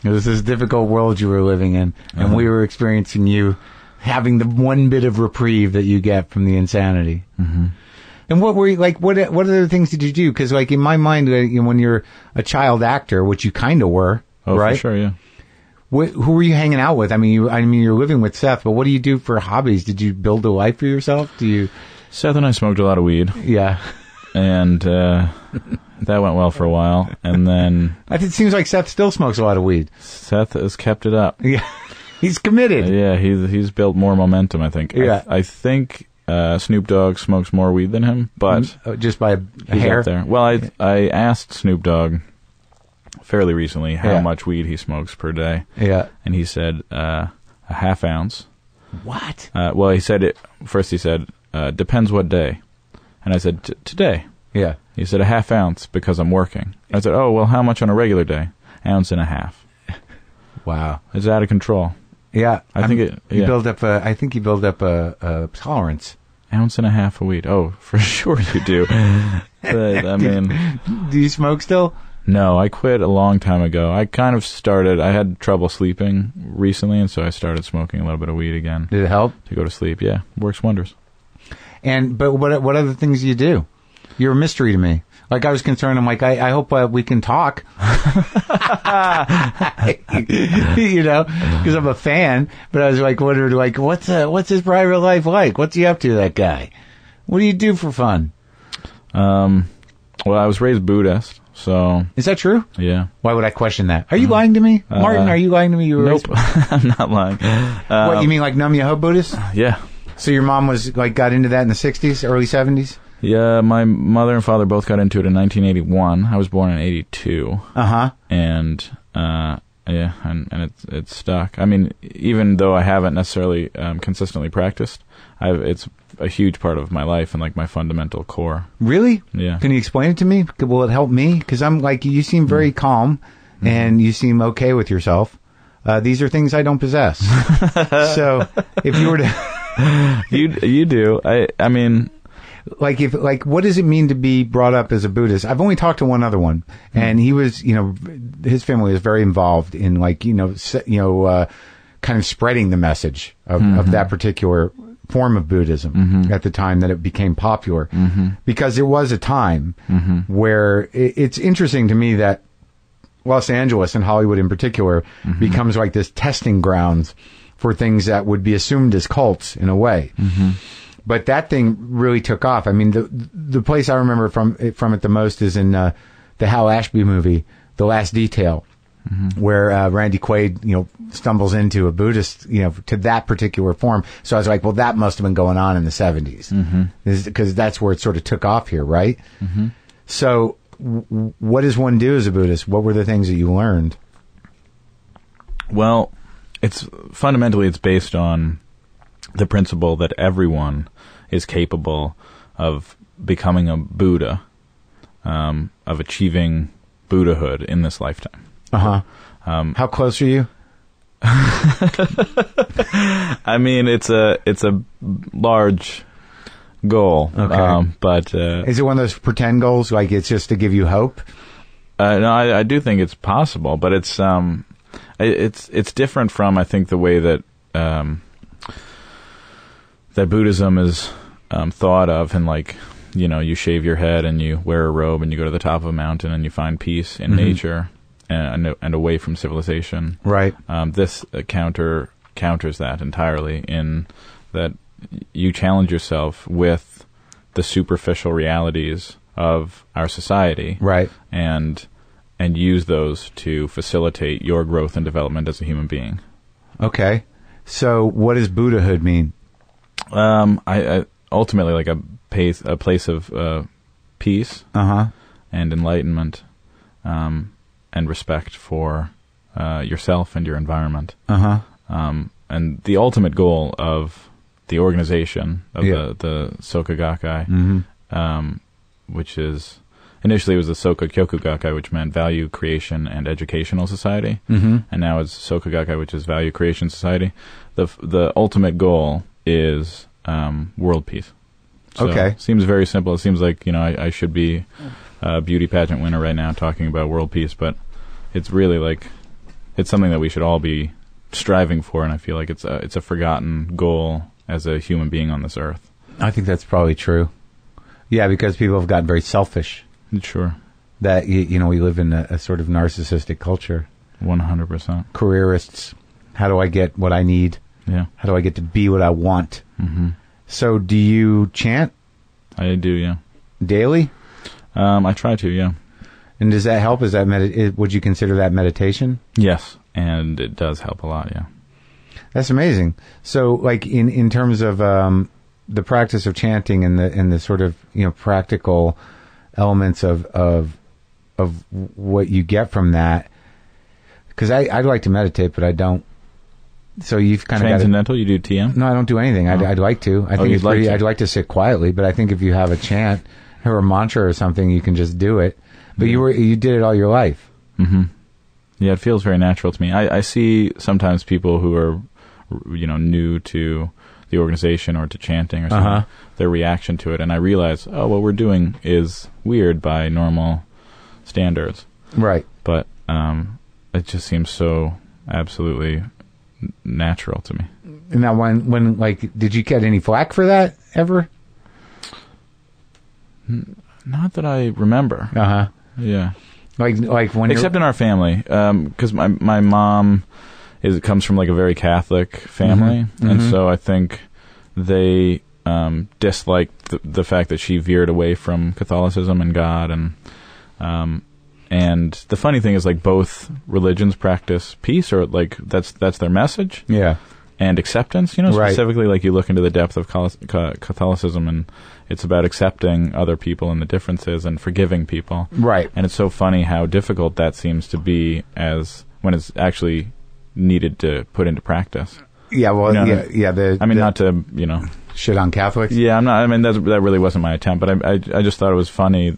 S2: it was this difficult world you were living in, and we were experiencing you having the one bit of reprieve that you get from the insanity. And what were you like? What other things did you do? Because like in my mind, when you're a child actor, which you kind of were, right?
S4: For sure, yeah.
S2: Who were you hanging out with? I mean, you're living with Seth, but what do you do for hobbies? Did you build a life for yourself?
S4: Seth and I smoked a lot of weed.
S2: Yeah.
S4: And that went well for a while. And then
S2: it seems like Seth still smokes a lot of weed.
S4: Seth has kept it up.
S2: Yeah. He's committed.
S4: Yeah, he's built more momentum, I think.
S2: Yeah.
S4: I think Snoop Dogg smokes more weed than him, but
S2: just by a hair.
S4: Up there. Well, I asked Snoop Dogg fairly recently how much weed he smokes per day.
S2: Yeah.
S4: And he said a half ounce.
S2: What?
S4: Well, he said depends what day. And I said, today.
S2: Yeah.
S4: He said, a half ounce because I'm working. I said, oh, well, how much on a regular day? Ounce and a half.
S2: Wow.
S4: It's out of control.
S2: Yeah.
S4: I think
S2: he built up a tolerance.
S4: Ounce and a half of weed. Oh, for sure you do. But, I mean...
S2: Do you smoke still?
S4: No, I quit a long time ago. I had trouble sleeping recently, and so I started smoking a little bit of weed again.
S2: Did it help?
S4: To go to sleep, yeah. Works wonders.
S2: But what other things do you do? You're a mystery to me. Like, I was concerned. I'm like, I hope we can talk. Because I'm a fan. But I was like, wondering, like, what's his private life like? What's he up to, that guy? What do you do for fun?
S4: Well, I was raised Buddhist, so...
S2: Is that true?
S4: Yeah.
S2: Why would I question that? Are you lying to me? Martin, are you lying to me?
S4: Nope. I'm not lying.
S2: What, you mean like Nam Myoho Buddhist?
S4: Yeah.
S2: So your mom got into that in the 60s, early 70s?
S4: Yeah, my mother and father both got into it in 1981. I was born in 82. And and it's stuck. I mean, even though I haven't necessarily consistently practiced, it's a huge part of my life and like my fundamental core.
S2: Really?
S4: Yeah.
S2: Can you explain it to me? Will it help me? Because I'm like, you seem very calm and you seem okay with yourself. These are things I don't possess. So if you were to...
S4: You do. I mean,
S2: what does it mean to be brought up as a Buddhist? I've only talked to one other one, and he was, his family was very involved in kind of spreading the message of that particular form of Buddhism at the time that it became popular, because there was a time where it's interesting to me that Los Angeles and Hollywood in particular becomes like this testing grounds for things that would be assumed as cults in a way. But that thing really took off. I mean, the place I remember from it the most is in the Hal Ashby movie, The Last Detail, where Randy Quaid, stumbles into a Buddhist, to that particular form. So I was like, well, that must have been going on in the 70s, because that's where it sort of took off here, right? So what does one do as a Buddhist? What were the things that you learned?
S4: Well, fundamentally it's based on the principle that everyone is capable of becoming a Buddha, of achieving Buddhahood in this lifetime.
S2: How close are you?
S4: I mean, it's a large goal.
S2: Okay.
S4: But
S2: is it one of those pretend goals? Like it's just to give you hope?
S4: No, I do think it's possible, but it's different from, I think, the way that that Buddhism is thought of, and you shave your head and you wear a robe and you go to the top of a mountain and you find peace in nature and away from civilization.
S2: Right.
S4: This counters that entirely, in that you challenge yourself with the superficial realities of our society,
S2: right, and
S4: use those to facilitate your growth and development as a human being. Okay.
S2: So what does Buddhahood mean?
S4: I ultimately like a place of peace and enlightenment, and respect for yourself and your environment. And the ultimate goal of the organization of the Soka Gakkai, which is initially it was the Soka Kyoku Gakkai, which meant Value Creation and Educational Society, and now it's Soka Gakkai, which is Value Creation Society. The ultimate goal is world peace. So seems very simple. It seems like I should be a beauty pageant winner right now talking about world peace, but it's really it's something that we should all be striving for, and I feel like it's a forgotten goal as a human being on this earth.
S2: I think that's probably true. Yeah, because people have gotten very selfish.
S4: Sure.
S2: That we live in a sort of narcissistic culture.
S4: 100%.
S2: Careerists. How do I get what I need?
S4: Yeah.
S2: How do I get to be what I want? So do you chant?
S4: I do, yeah.
S2: Daily?
S4: I try to, yeah.
S2: And does that help? Is that would you consider that meditation?
S4: Yes, and it does help a lot, yeah.
S2: That's amazing. So, in terms of the practice of chanting and the sort of practical elements of what you get from that, because I'd like to meditate, but I don't. So you've kind of
S4: transcendental. You do TM?
S2: No, I don't do anything. I'd like to. I think it's pretty. I'd like to sit quietly, but I think if you have a chant or a mantra or something, you can just do it. But you did it all your life.
S4: Yeah, it feels very natural to me. I see sometimes people who are new to the organization or to chanting or something, their reaction to it, and I realize, what we're doing is weird by normal standards.
S2: Right.
S4: But it just seems so absolutely natural to me.
S2: And now, when did you get any flack for that ever?
S4: Not that I remember. Yeah.
S2: Like when
S4: except in our family, because my mom comes from a very Catholic family, and so I think they disliked the fact that she veered away from Catholicism and God, and the funny thing is both religions practice peace, or that's their message, and acceptance. Specifically, you look into the depth of Catholicism, and it's about accepting other people and the differences and forgiving people.
S2: Right.
S4: And it's so funny how difficult that seems to be when it's actually needed to put into practice.
S2: Yeah, well,
S4: not to,
S2: shit on Catholics.
S4: Yeah, I'm not. I mean, that really wasn't my attempt, but I just thought it was funny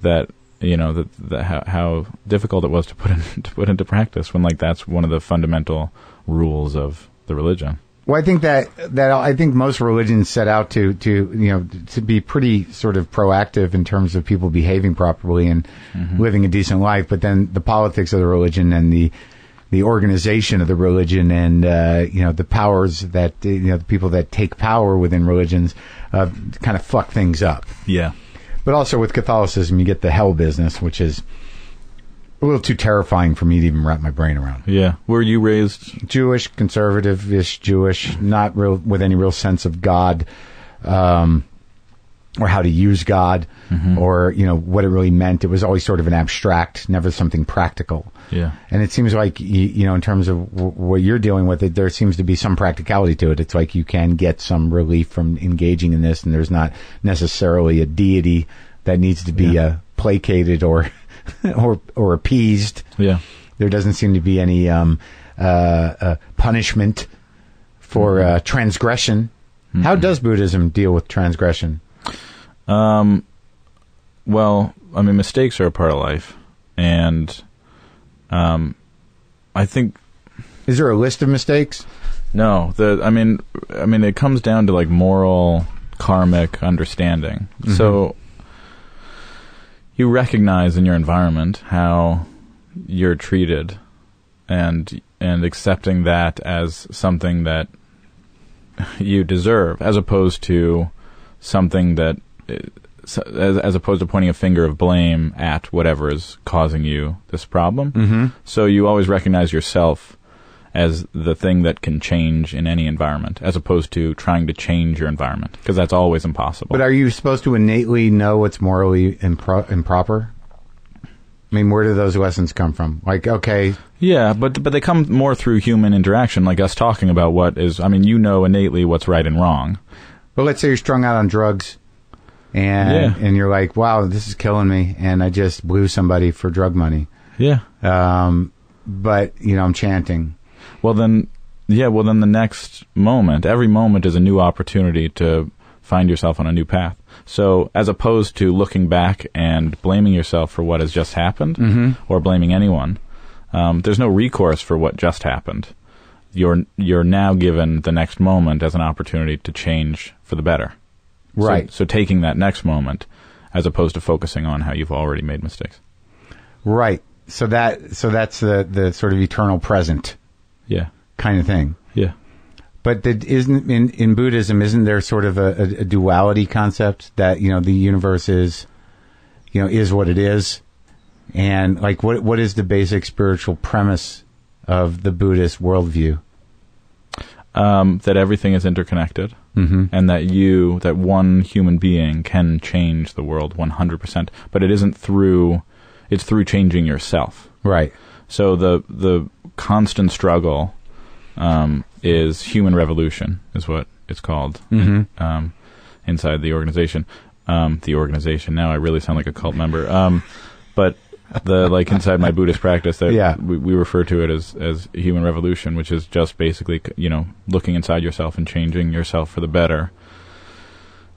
S4: that how difficult it was to put into practice when that's one of the fundamental rules of the religion.
S2: Well, I think that I think most religions set out to be pretty sort of proactive in terms of people behaving properly and living a decent life, but then the politics of the religion and the organization of the religion and the powers that the people that take power within religions kind of fuck things up.
S4: Yeah.
S2: But also with Catholicism, you get the hell business, which is a little too terrifying for me to even wrap my brain around.
S4: Yeah. Were you raised
S2: Jewish, conservative-ish Jewish, not real with any real sense of God, or how to use God, or what it really meant. It was always sort of an abstract, never something practical.
S4: Yeah.
S2: And it seems like in terms of what you're dealing with, there seems to be some practicality to it. It's like you can get some relief from engaging in this, and there's not necessarily a deity that needs to be placated or or appeased.
S4: Yeah.
S2: There doesn't seem to be any punishment for transgression. How does Buddhism deal with transgression?
S4: Well, I mean, mistakes are a part of life, and I think.
S2: Is there a list of mistakes?
S4: No, I mean, it comes down to like moral, karmic understanding. So you recognize in your environment how you're treated, and accepting that as something that you deserve, as opposed to something that, as opposed to pointing a finger of blame at whatever is causing you this problem. So you always recognize yourself as the thing that can change in any environment, as opposed to trying to change your environment, because that's always impossible.
S2: But are you supposed to innately know what's morally improper? I mean, where do those lessons come from? Like, okay.
S4: Yeah, but they come more through human interaction, like us talking about what is, I mean, innately what's right and wrong.
S2: But let's say you're strung out on drugs, and you're like, wow, this is killing me, and I just blew somebody for drug money.
S4: Yeah.
S2: But, I'm chanting.
S4: Well, then the next moment, every moment is a new opportunity to find yourself on a new path. So as opposed to looking back and blaming yourself for what has just happened, or blaming anyone, there's no recourse for what just happened. You're now given the next moment as an opportunity to change for the better.
S2: Right.
S4: So taking that next moment as opposed to focusing on how you've already made mistakes.
S2: Right. So that's the sort of eternal present.
S4: Yeah.
S2: Kind of thing.
S4: Yeah.
S2: But isn't in Buddhism, isn't there sort of a duality concept that, the universe is what it is? And like, what is the basic spiritual premise of the Buddhist worldview?
S4: That everything is interconnected, and that one human being can change the world 100%. But it isn't it's through changing yourself.
S2: Right.
S4: So the constant struggle is human revolution, is what it's called inside the organization. Now I really sound like a cult member. But inside my Buddhist practice, that we refer to it as human revolution, which is just basically looking inside yourself and changing yourself for the better,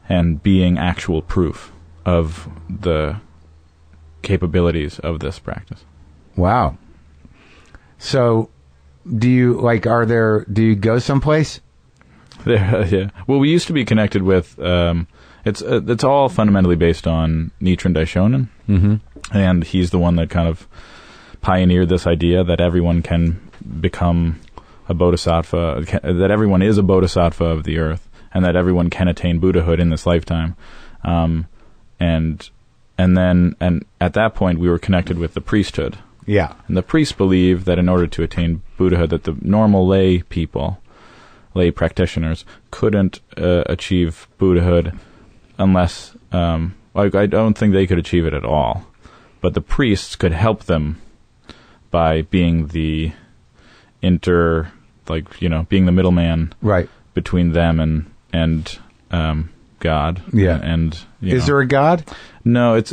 S4: and being actual proof of the capabilities of this practice. Wow.
S2: So, do you go someplace?
S4: Yeah. Well, we used to be connected with. It's all fundamentally based on Nichiren Daishonin, and he's the one that kind of pioneered this idea that everyone can become a bodhisattva, that everyone is a bodhisattva of the earth, and that everyone can attain Buddhahood in this lifetime. And at that point, we were connected with the priesthood.
S2: Yeah.
S4: And the priests believe that in order to attain Buddhahood, that the normal lay practitioners, couldn't achieve Buddhahood unless, I don't think they could achieve it at all. But the priests could help them by being the being the middleman,
S2: right,
S4: between them and God.
S2: Yeah.
S4: And
S2: is there a God?
S4: No, it's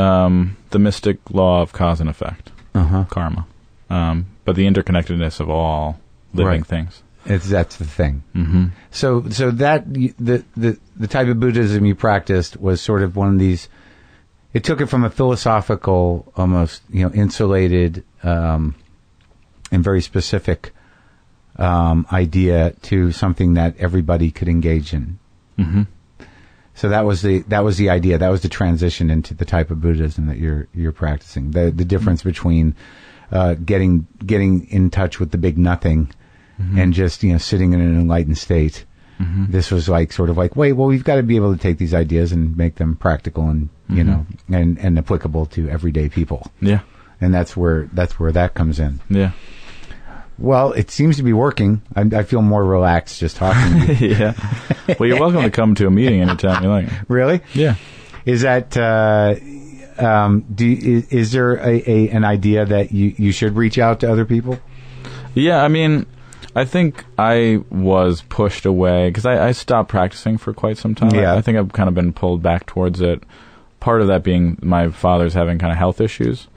S4: the mystic law of cause and effect, karma, but the interconnectedness of all living things.
S2: That's the thing. So that the type of Buddhism you practiced was sort of one of these. It took it from a philosophical, almost insulated and very specific idea to something that everybody could engage in. So that was the idea. That was the transition into the type of Buddhism that you're practicing. The difference between getting in touch with the big nothing and just sitting in an enlightened state, this was like sort of like, wait, well, we've got to be able to take these ideas and make them practical and you know and applicable to everyday people.
S4: Yeah,
S2: and that's where that comes in.
S4: Yeah.
S2: Well, it seems to be working. I feel more relaxed just talking to you.
S4: Yeah. Well, you're welcome to come to a meeting anytime you like.
S2: Really?
S4: Yeah.
S2: Is that is there an idea that you should reach out to other people?
S4: Yeah, I mean, I think I was pushed away because I stopped practicing for quite some time.
S2: Yeah.
S4: I think I've kind of been pulled back towards it. Part of that being my father's having kind of health issues.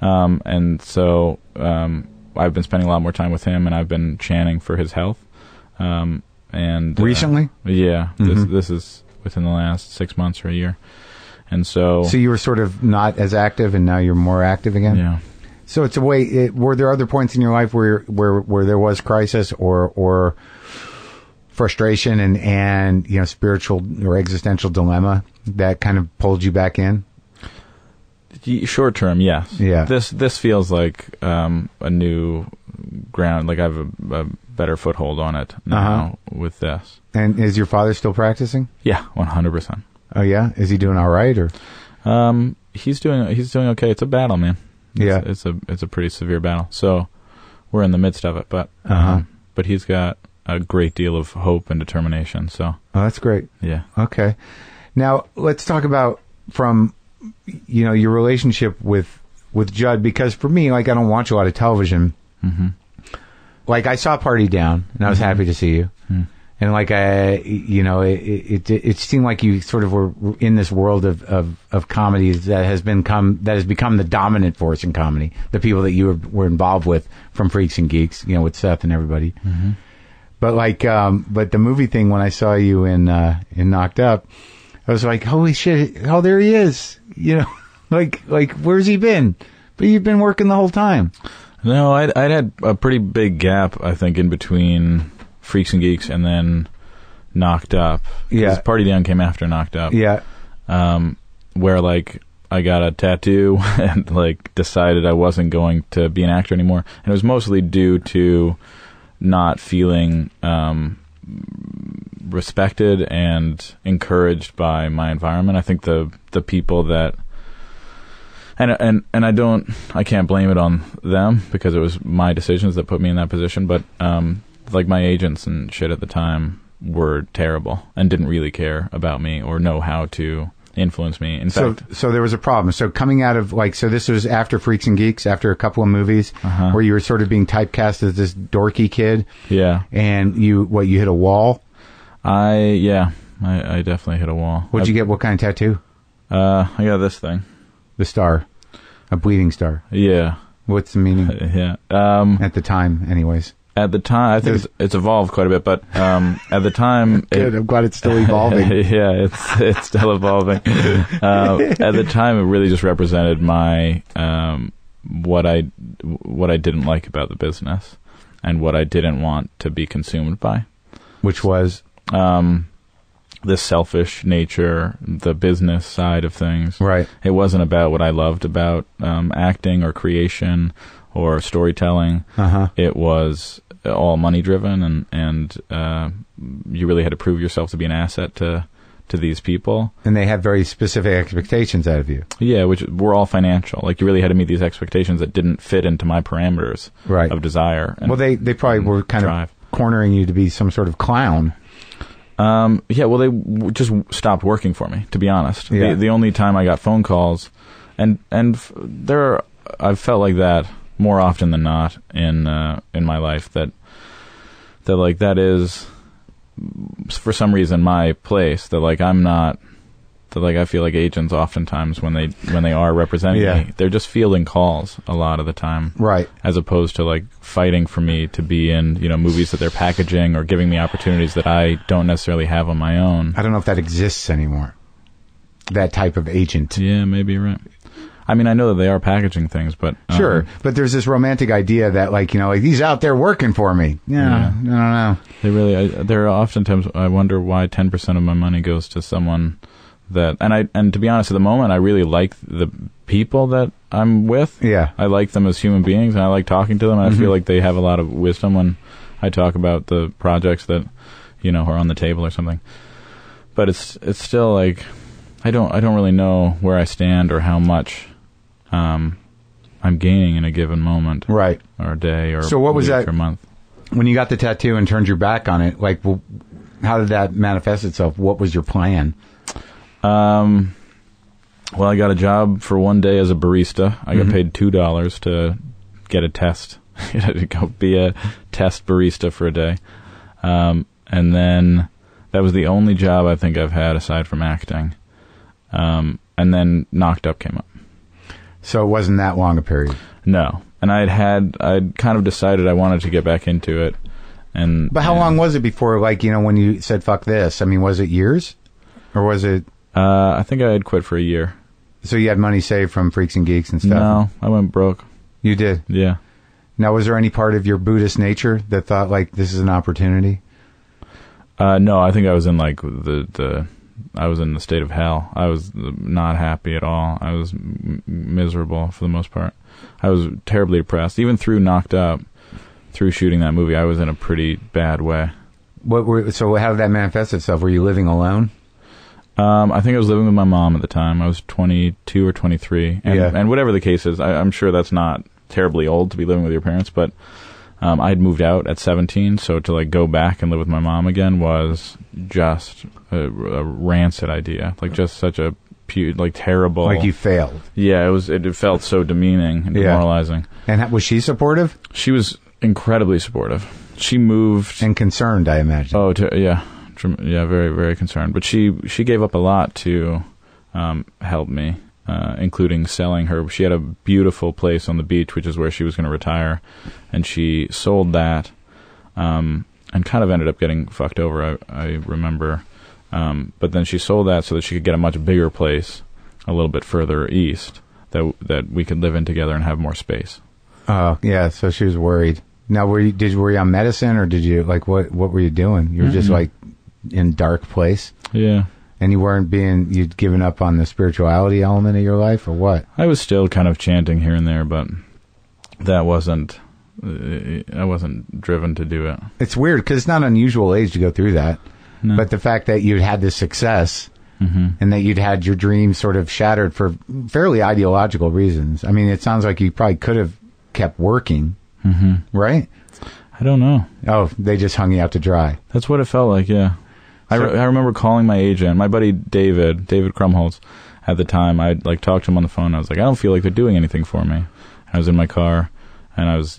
S4: And so I've been spending a lot more time with him, and I've been chanting for his health. And
S2: recently?
S4: Yeah. This is within the last 6 months or a year. And so
S2: you were sort of not as active, and now you're more active again?
S4: Yeah.
S2: So it's a way. Were there other points in your life where there was crisis or frustration and you know, spiritual or existential dilemma that kind of pulled you back in?
S4: Short term, yes.
S2: Yeah.
S4: This feels like a new ground. Like I have a better foothold on it now with this. And
S2: is your father still practicing?
S4: Yeah, 100%.
S2: Oh yeah, is he doing all right or?
S4: He's doing okay. It's a battle, man. It's a pretty severe battle. So we're in the midst of it, but he's got a great deal of hope and determination. So
S2: that's great.
S4: Yeah.
S2: Okay. Now let's talk about from your relationship with Judd, because for me, like, I don't watch a lot of television. Like, I saw Party Down, and I was happy to see you. And like, it seemed like you sort of were in this world of comedies that has become the dominant force in comedy. The people that you were involved with from Freaks and Geeks, with Seth and everybody. But like, but the movie thing, when I saw you in Knocked Up, I was like, holy shit! Oh, there he is. Like where's he been? But you've been working the whole time.
S4: No, I'd had a pretty big gap, I think, in between Freaks and Geeks and then Knocked Up.
S2: Yeah.
S4: Party Down came after Knocked Up.
S2: Yeah.
S4: Where, like, I got a tattoo and, like, decided I wasn't going to be an actor anymore. And it was mostly due to not feeling respected and encouraged by my environment. I think the people that... And I can't blame it on them, because it was my decisions that put me in that position. But like, my agents and shit at the time were terrible and didn't really care about me or know how to influence me. In fact,
S2: so there was a problem. So coming out of so this was after Freaks and Geeks, after a couple of movies where you were sort of being typecast as this dorky kid.
S4: Yeah. And
S2: you hit a wall.
S4: I definitely hit a wall.
S2: What'd you get? What kind of tattoo?
S4: I got this thing.
S2: The star. A bleeding star.
S4: Yeah.
S2: What's the meaning?
S4: Yeah.
S2: At the time, anyways.
S4: At the time, I think it's evolved quite a bit, but at the time...
S2: Good, I'm glad it's still evolving.
S4: Yeah, it's still evolving. At the time, it really just represented my... what I didn't like about the business and what I didn't want to be consumed by.
S2: Which was?
S4: The selfish nature, the business side of things.
S2: Right.
S4: It wasn't about what I loved about acting or creation or storytelling. It was all money driven, and you really had to prove yourself to be an asset to these people. And
S2: they had very specific expectations out of you.
S4: Yeah, which were all financial. Like, you really had to meet these expectations that didn't fit into my parameters of desire. And,
S2: well, they probably were kind of cornering you to be some sort of clown.
S4: Yeah, well, they just stopped working for me, to be honest.
S2: Yeah.
S4: The only time I got phone calls, and I've felt like that more often than not in my life, that is, for some reason, my place. That, like, I'm not, that, like, I feel like agents oftentimes, when they are representing me, they're just fielding calls a lot of the time.
S2: Right.
S4: As opposed to, like, fighting for me to be in, movies that they're packaging or giving me opportunities that I don't necessarily have on my own.
S2: I don't know if that exists anymore. That type of agent.
S4: Yeah, maybe you're right. I mean, I know that they are packaging things, but...
S2: Sure, but there's this romantic idea that, like, he's out there working for me. Yeah. I don't know.
S4: They really... there are oftentimes, I wonder why 10% of my money goes to someone that... And to be honest, at the moment, I really like the people that I'm with.
S2: Yeah.
S4: I like them as human beings, and I like talking to them, and I feel like they have a lot of wisdom when I talk about the projects that or on the table or something. But it's still like I don't really know where I stand or how much I'm gaining in a given moment,
S2: right,
S4: or a day, or
S2: so. What was that?
S4: Or a month.
S2: When you got the tattoo and turned your back on it, like, well, how did that manifest itself? What was your plan?
S4: Well, I got a job for one day as a barista. I got paid $2 to get a test, to go be a test barista for a day, and then that was the only job I think I've had aside from acting. And then Knocked Up came up.
S2: So it wasn't that long a period.
S4: No. And I'd kind of decided I wanted to get back into it. But how long was it before, like, when you said, fuck this? I mean, was it years? Or was it... I think I had quit for a year.
S2: So you had money saved from Freaks and Geeks and stuff?
S4: No, I went broke.
S2: You did?
S4: Yeah.
S2: Now, was there any part of your Buddhist nature that thought, like, this is an opportunity?
S4: No, I think I was in, like, I was in the state of hell. I was not happy at all. I was miserable for the most part. I was terribly depressed. Even through Knocked Up, through shooting that movie, I was in a pretty bad way.
S2: So how did that manifest itself? Were you living alone?
S4: I think I was living with my mom at the time. I was 22 or 23. And whatever the case is, I'm sure that's not terribly old to be living with your parents, but I'd moved out at 17, so to like go back and live with my mom again was just a rancid idea. Like just such a terrible.
S2: Like you failed.
S4: Yeah, it felt so demeaning and demoralizing.
S2: And was she supportive?
S4: She was incredibly supportive. She moved
S2: and concerned, I imagine.
S4: Oh, yeah, very, very concerned. But she gave up a lot to help me, including selling her. She had a beautiful place on the beach, which is where she was going to retire, and she sold that, and kind of ended up getting fucked over. I remember. But then she sold that so that she could get a much bigger place a little bit further east that we could live in together and have more space.
S2: Yeah, so she was worried. Now, were you on medicine, or did you, like, what were you doing? You were just, like, in dark place?
S4: Yeah.
S2: And you'd given up on the spirituality element of your life, or what?
S4: I was still kind of chanting here and there, but I wasn't driven to do it.
S2: It's weird, because it's not an unusual age to go through that. No. But the fact that you'd had this success and that you'd had your dreams sort of shattered for fairly ideological reasons. I mean, it sounds like you probably could have kept working, right?
S4: I don't know.
S2: Oh, they just hung you out to dry.
S4: That's what it felt like, yeah. I remember calling my agent, my buddy David Krumholtz, at the time. I'd like talked to him on the phone. I was like, I don't feel like they're doing anything for me. I was in my car, and I was,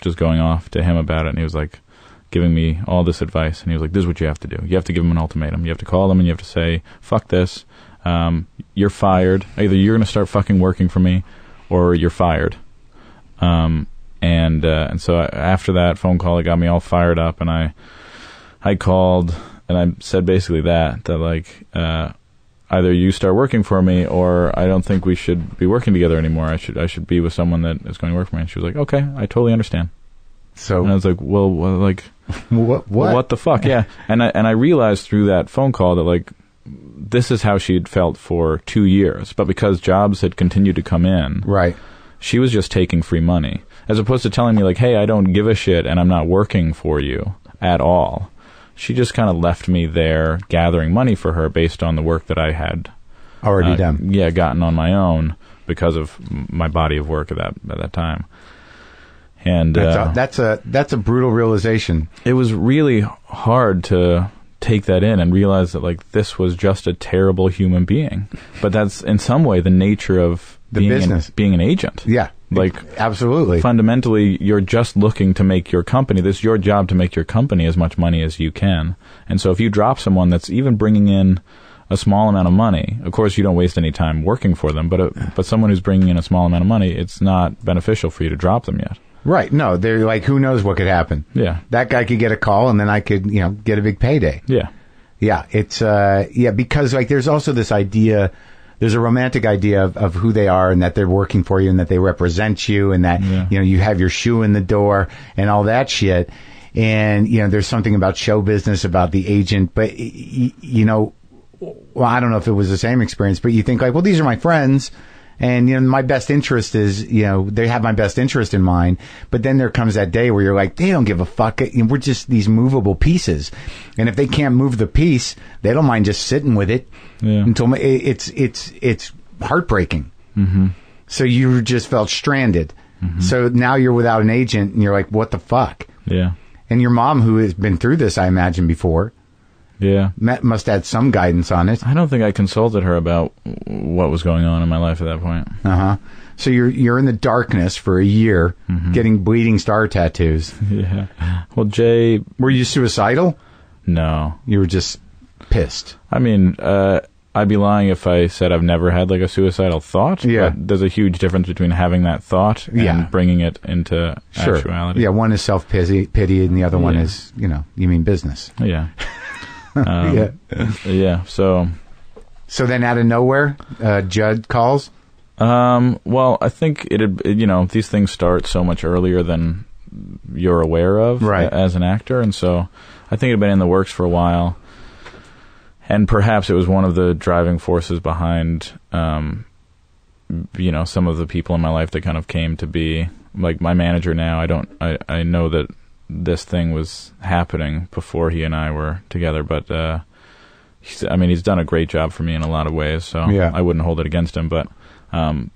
S4: just going off to him about it, and he was like, giving me all this advice, and he was like, this is what you have to do. You have to give them an ultimatum. You have to call them and you have to say, fuck this, you're fired. Either you're going to start fucking working for me, or you're fired. And so after that phone call, it got me all fired up, and I called, and I said basically that like, either you start working for me, or I don't think we should be working together anymore. I should be with someone that is going to work for me. And she was like, okay, I totally understand.
S2: So,
S4: and I was like, well, like, what the fuck? Yeah. And I realized through that phone call that, like, this is how she'd felt for 2 years, but because jobs had continued to come in,
S2: right,
S4: she was just taking free money, as opposed to telling me, like, hey, I don't give a shit and I'm not working for you at all. She just kind of left me there gathering money for her based on the work that I had
S2: already done.
S4: Yeah, gotten on my own because of my body of work at that time. And
S2: that's a brutal realization.
S4: It was really hard to take that in and realize that, like, this was just a terrible human being. But that's in some way the nature of
S2: the business,
S4: being an agent.
S2: Yeah,
S4: like,
S2: absolutely.
S4: Fundamentally, you're just looking to make your company. This is your job to make your company as much money as you can. And so if you drop someone that's even bringing in a small amount of money, of course you don't waste any time working for them. But someone who's bringing in a small amount of money, it's not beneficial for you to drop them yet.
S2: Right. No, they're like, who knows what could happen?
S4: Yeah.
S2: That guy could get a call, and then I could, get a big payday.
S4: Yeah.
S2: Yeah. It's, because, like, there's also this idea, there's a romantic idea of who they are, and that they're working for you, and that they represent you, and that, you have your shoe in the door, and all that shit. And, there's something about show business, about the agent, but, well, I don't know if it was the same experience, but you think, like, well, these are my friends, And, my best interest is, they have my best interest in mind. But then there comes that day where you're like, they don't give a fuck. We're just these movable pieces. And if they can't move the piece, they don't mind just sitting with it until it's heartbreaking. Mm-hmm. So you just felt stranded. Mm-hmm. So now you're without an agent and you're like, what the fuck?
S4: Yeah.
S2: And your mom, who has been through this, I imagine, before.
S4: Yeah.
S2: Must have had some guidance on it.
S4: I don't think I consulted her about what was going on in my life at that point.
S2: Uh-huh. So you're in the darkness for a year, getting bleeding star tattoos.
S4: Yeah. Well, Jay...
S2: Were you suicidal?
S4: No.
S2: You were just pissed.
S4: I mean, I'd be lying if I said I've never had, like, a suicidal thought.
S2: Yeah.
S4: But there's a huge difference between having that thought and bringing it into actuality.
S2: Yeah, one is self-pity and the other one is, you mean business.
S4: Yeah. Yeah. So
S2: then out of nowhere, Judd calls?
S4: Well, I think these things start so much earlier than you're aware of as an actor. And so I think it had been in the works for a while. And perhaps it was one of the driving forces behind, some of the people in my life that kind of came to be like my manager now. I know that this thing was happening before he and I were together, but he's done a great job for me in a lot of ways, so I wouldn't hold it against him. But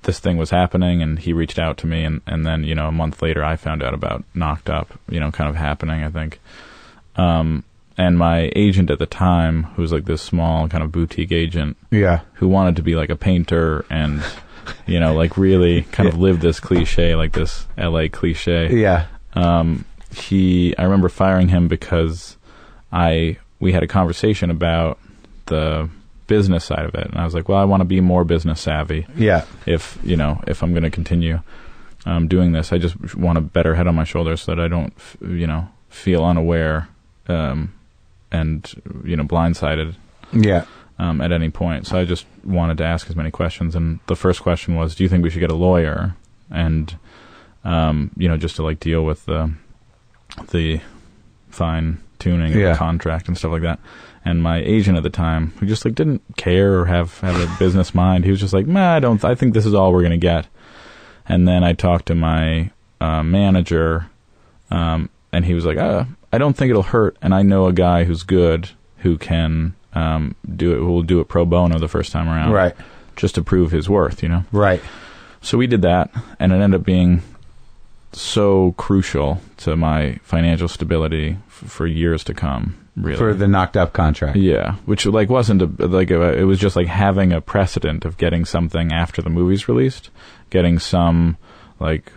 S4: this thing was happening, and he reached out to me, and then a month later I found out about Knocked Up, kind of happening, I think. And my agent at the time, who was like this small kind of boutique agent, who wanted to be like a painter and like really kind of live this cliche, like this LA cliche. I remember firing him because we had a conversation about the business side of it, and I was like, well, I want to be more business savvy. Yeah. If I'm going to continue doing this, I just want a better head on my shoulders so that I don't, feel unaware and blindsided. Yeah. At any point. So I just wanted to ask as many questions, and the first question was, do you think we should get a lawyer? And just to like deal with the fine tuning of the contract and stuff like that. And my agent at the time, who just like didn't care or have a business mind, he was just like, I think this is all we're gonna get. And then I talked to my manager, and he was like, I don't think it'll hurt, and I know a guy who's good who can do it. Who will do it pro bono the first time around, right? Just to prove his worth, right? So we did that, and it ended up being so crucial to my financial stability for years to come. Really,
S2: for the Knocked Up contract,
S4: which like wasn't it was just like having a precedent of getting something after the movie's released, getting some like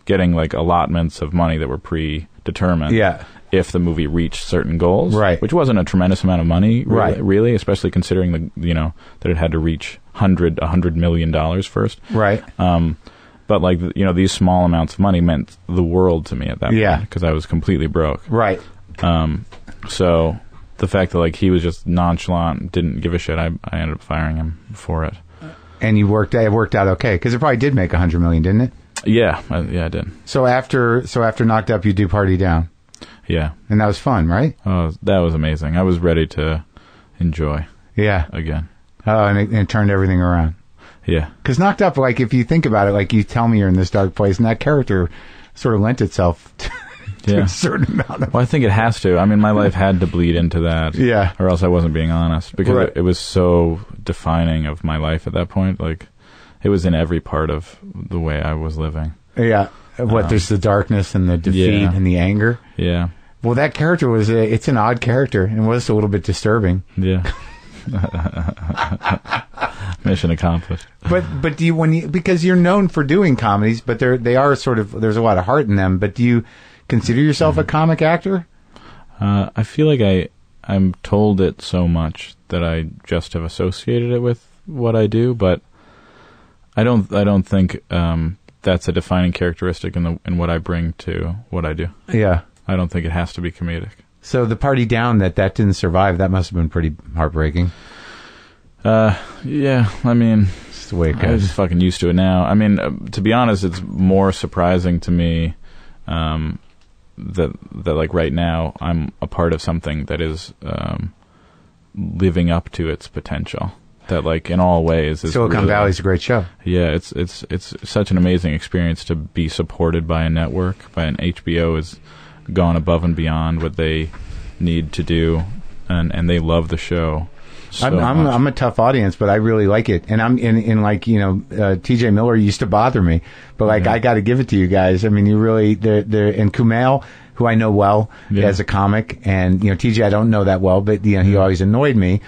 S4: getting like allotments of money that were predetermined. Yeah. If the movie reached certain goals, right, which wasn't a tremendous amount of money, really, especially considering that it had to reach $100 million first, right. But like these small amounts of money meant the world to me at that point because I was completely broke, right. So the fact that like he was just nonchalant, didn't give a shit, I ended up firing him for it.
S2: And it worked out okay because it probably did make $100 million, didn't it?
S4: Yeah, I did.
S2: So after Knocked Up, you do Party Down.
S4: Yeah.
S2: And that was fun, right?
S4: Oh, that was amazing. I was ready to enjoy. Yeah. Again.
S2: Oh, and it turned everything around.
S4: Yeah.
S2: Because Knocked Up, like, if you think about it, like, you tell me you're in this dark place, and that character sort of lent itself to a certain amount of...
S4: Well, I think it has to. I mean, my life had to bleed into that. Yeah. Or else I wasn't being honest. Because it was so defining of my life at that point. Like, it was in every part of the way I was living.
S2: Yeah. There's the darkness and the defeat and the anger. Yeah. Well, that character it's an odd character and was a little bit disturbing. Yeah.
S4: Mission accomplished.
S2: But do you, because you're known for doing comedies, but they are sort of, there's a lot of heart in them, but do you consider yourself a comic actor?
S4: I feel like I'm told it so much that I just have associated it with what I do, but I don't think that's a defining characteristic in what I bring to what I do. Yeah. I don't think it has to be comedic.
S2: So the Party Down that didn't survive, that must have been pretty heartbreaking.
S4: Yeah, I mean,
S2: it's the way it goes.
S4: I'm just fucking used to it now. I mean, to be honest, it's more surprising to me that like right now I'm a part of something that is living up to its potential. that, like, in all ways is
S2: Silicon
S4: really,
S2: Valley's a great show.
S4: Yeah, it's such an amazing experience to be supported by a network, by an HBO has gone above and beyond what they need to do, and they love the show. So
S2: I'm a tough audience, but I really like it. And I'm in like, T.J. Miller used to bother me, but like, I got to give it to you guys. I mean, you really, and Kumail, who I know well as a comic, and, T.J. I don't know that well, but, he always annoyed me.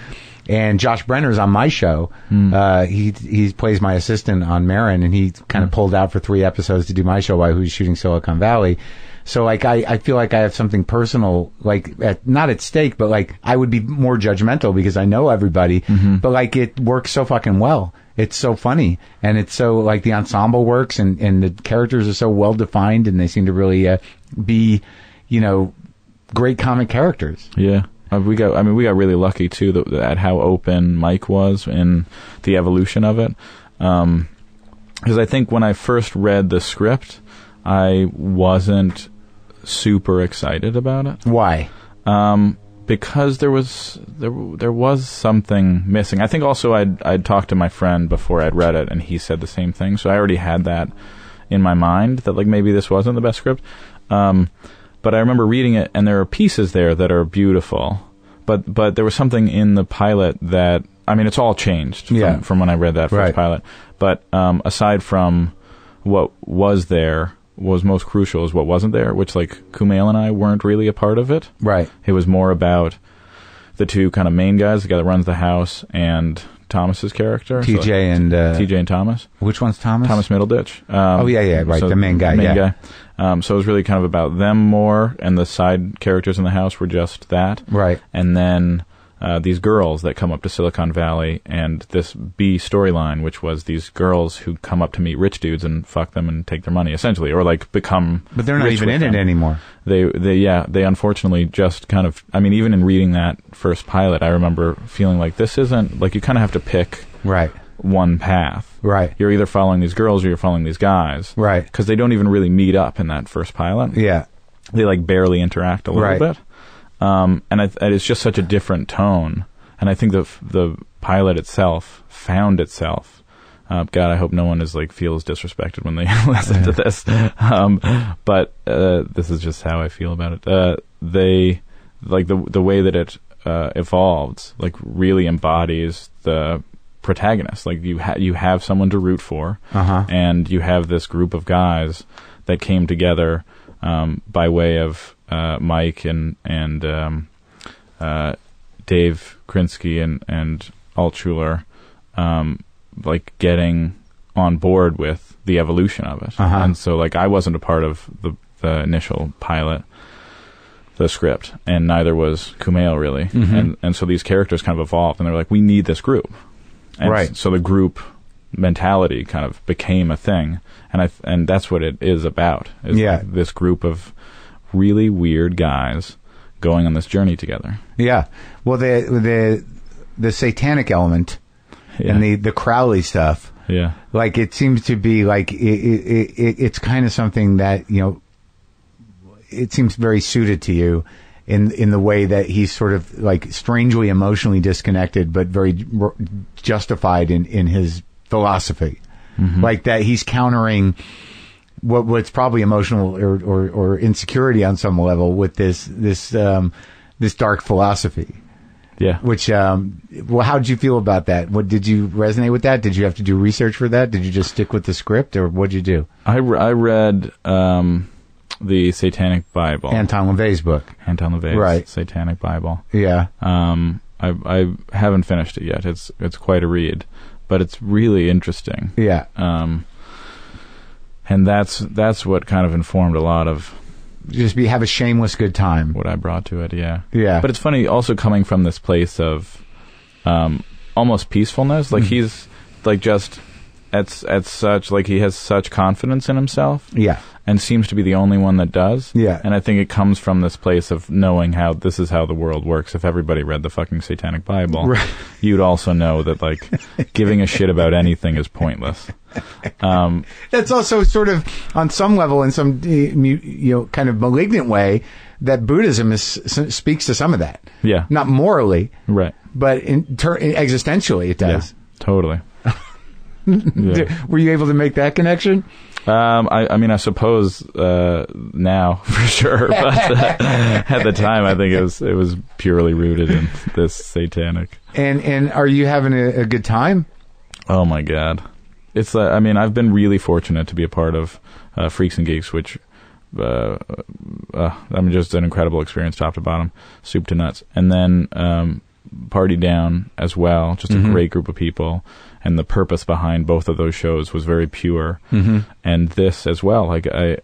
S2: And Josh Brenner's on my show. He plays my assistant on Maron, and he kind of pulled out for 3 episodes to do my show while he was shooting Silicon Valley. So, like, I feel like I have something personal, like, not at stake, but, like, I would be more judgmental because I know everybody. But, like, it works so fucking well. It's so funny. And it's so, like, the ensemble works, and the characters are so well-defined, and they seem to really be, great comic characters.
S4: Yeah. We got really lucky, too, at how open Mike was in the evolution of it. Because I think when I first read the script, I wasn't super excited about it.
S2: Why?
S4: Because there was something missing. I think also I'd talked to my friend before I'd read it, and he said the same thing. So I already had that in my mind that, like, maybe this wasn't the best script. But I remember reading it, and there are pieces there that are beautiful. But there was something in the pilot that, I mean, it's all changed from when I read that first pilot. But aside from what was there, what was most crucial is what wasn't there, which, like, Kumail and I weren't really a part of it.
S2: Right.
S4: It was more about the two kind of main guys, the guy that runs the house and Thomas's character. TJ and Thomas.
S2: Which one's Thomas?
S4: Thomas Middleditch.
S2: Right, so the main guy.
S4: So it was really kind of about them more, and the side characters in the house were just that.
S2: Right.
S4: And then these girls that come up to Silicon Valley, and this B storyline, which was these girls who come up to meet rich dudes and fuck them and take their money, essentially, or like become.
S2: But they're not even in it anymore.
S4: They unfortunately just kind of. I mean, even in reading that first pilot, I remember feeling like this isn't like you kind of have to pick one path.
S2: Right.
S4: You're either following these girls or you're following these guys.
S2: Right.
S4: Because they don't even really meet up in that first pilot.
S2: Yeah.
S4: They like barely interact a little bit. And it's just such a different tone. And I think the pilot itself found itself. God, I hope no one is like feels disrespected when they listen to this. But this is just how I feel about it. They like the way that it evolved, like really embodies the protagonist. Like you have someone to root for, and you have this group of guys that came together by way of Mike and Dave Krinsky and Altshuler, like getting on board with the evolution of it. And so like I wasn't a part of the initial pilot, the script, and neither was Kumail really. And so these characters kind of evolved, and they're like, we need this group. And so the group mentality kind of became a thing, and that's what it is about. Like this group of really weird guys going on this journey together. Yeah.
S2: Well, the satanic element and the Crowley stuff.
S4: Yeah.
S2: Like it seems to be like it's kind of something that it seems very suited to you. In the way that he's sort of like strangely emotionally disconnected, but very justified in his philosophy, like that he's countering what's probably emotional or insecurity on some level with this dark philosophy.
S4: Yeah.
S2: Which well, how did you feel about that? What did you resonate with that? Did you have to do research for that? Did you just stick with the script, or what did you do?
S4: I read. The Satanic Bible.
S2: Anton LaVey's book.
S4: Anton LaVey's Satanic Bible.
S2: Yeah.
S4: I haven't finished it yet. It's quite a read, but it's really interesting.
S2: Yeah.
S4: And that's what kind of informed a lot of
S2: just have a shameless good time.
S4: What I brought to it, yeah.
S2: Yeah.
S4: But it's funny also coming from this place of almost peacefulness. Like he's like just at such like he has such confidence in himself.
S2: Yeah.
S4: And seems to be the only one that does.
S2: Yeah.
S4: And I think it comes from this place of knowing how this is how the world works. If everybody read the fucking Satanic Bible, you'd also know that, like, giving a shit about anything is pointless.
S2: That's also sort of, on some level, in some kind of malignant way, that Buddhism speaks to some of that.
S4: Yeah.
S2: Not morally.
S4: Right.
S2: But existentially, it does.
S4: Yeah, totally. Yeah.
S2: Were you able to make that connection?
S4: I mean, I suppose now for sure, but at the time, I think it was purely rooted in this satanic.
S2: And are you having a good time?
S4: Oh my God, it's I mean, I've been really fortunate to be a part of Freaks and Geeks, which I mean, just an incredible experience, top to bottom, soup to nuts, and then Party Down as well, just a great group of people. And the purpose behind both of those shows was very pure. And this as well, like I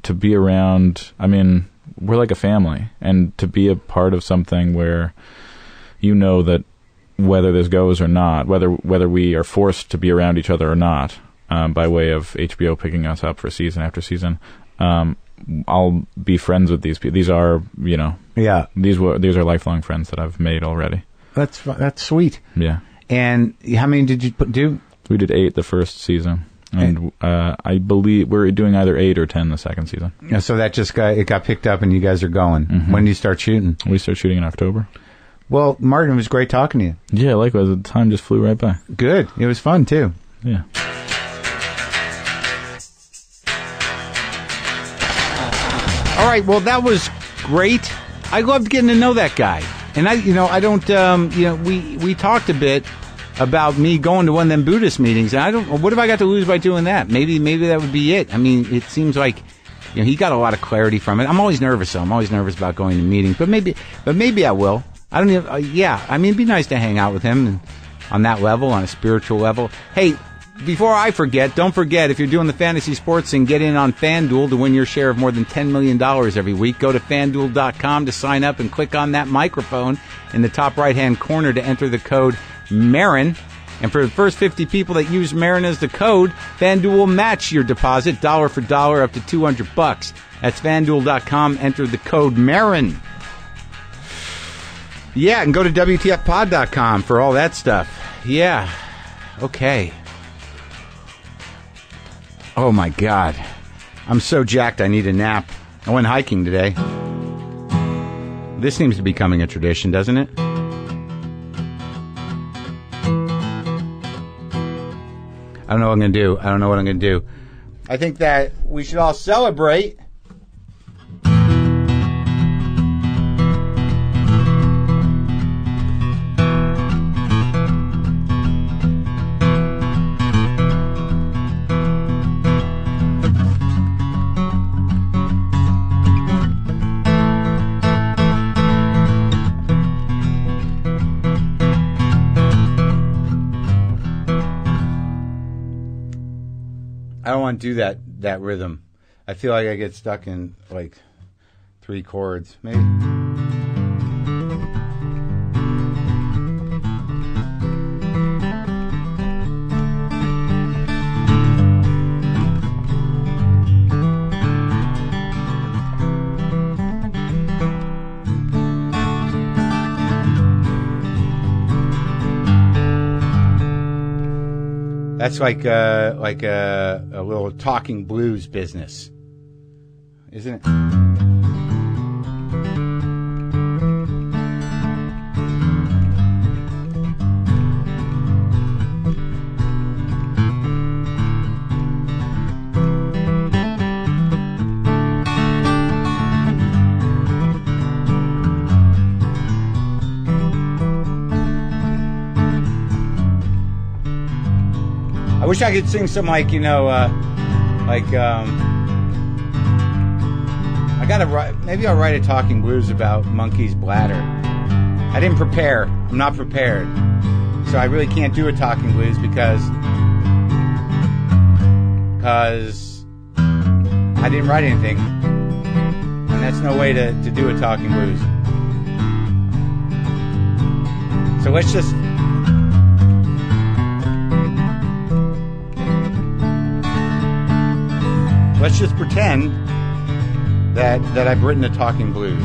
S4: to be around, I mean, we're like a family, and to be a part of something where you know that whether this goes or not, whether we are forced to be around each other or not, by way of HBO picking us up for season after season, I'll be friends with these people. These are, these are lifelong friends that I've made already.
S2: That's sweet.
S4: Yeah.
S2: And how many did you do?
S4: We did 8 the first season, and I believe we're doing either 8 or 10 the second season.
S2: Yeah, so that just got picked up, and you guys are going. When do you start shooting?
S4: We start shooting in October.
S2: Well, Martin, it was great talking to you.
S4: Yeah, likewise. The time just flew right by.
S2: Good. It was fun too.
S4: Yeah.
S2: All right. Well, that was great. I loved getting to know that guy. And I don't, we talked a bit about me going to one of them Buddhist meetings, and what have I got to lose by doing that? Maybe that would be it. I mean, it seems like, he got a lot of clarity from it. I'm always nervous, though. I'm always nervous about going to meetings, but maybe I will. I don't even, I mean, it'd be nice to hang out with him and on that level, on a spiritual level. Hey, before I forget, don't forget, if you're doing the fantasy sports thing, get in on FanDuel to win your share of more than $10 million every week. Go to FanDuel.com to sign up and click on that microphone in the top right-hand corner to enter the code Maron. And for the first 50 people that use Maron as the code, FanDuel will match your deposit dollar for dollar up to $200. That's FanDuel.com. Enter the code Maron. Yeah, and go to WTFpod.com for all that stuff. Yeah. Okay. Oh, my God. I'm so jacked I need a nap. I went hiking today. This seems to be becoming a tradition, doesn't it? I don't know what I'm going to do. I think that we should all celebrate. I don't want to do that rhythm. I feel like I get stuck in like 3 chords, maybe. That's like a little talking blues business, isn't it? I wish I could sing some maybe I'll write a talking blues about Monkey's bladder. I didn't prepare. I'm not prepared. So I really can't do a talking blues because I didn't write anything. And that's no way to do a talking blues. So let's just pretend that I've written a talking blues.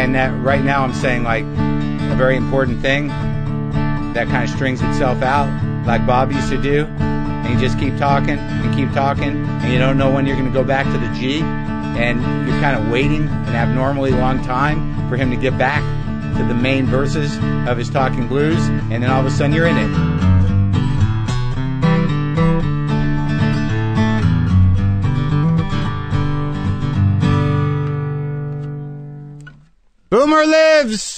S2: And that right now I'm saying like a very important thing that kind of strings itself out like Bob used to do. And you just keep talking and keep talking, and you don't know when you're going to go back to the G, and you're kind of waiting an abnormally long time for him to get back to the main verses of his Talking Blues, and then all of a sudden you're in it. Boomer lives!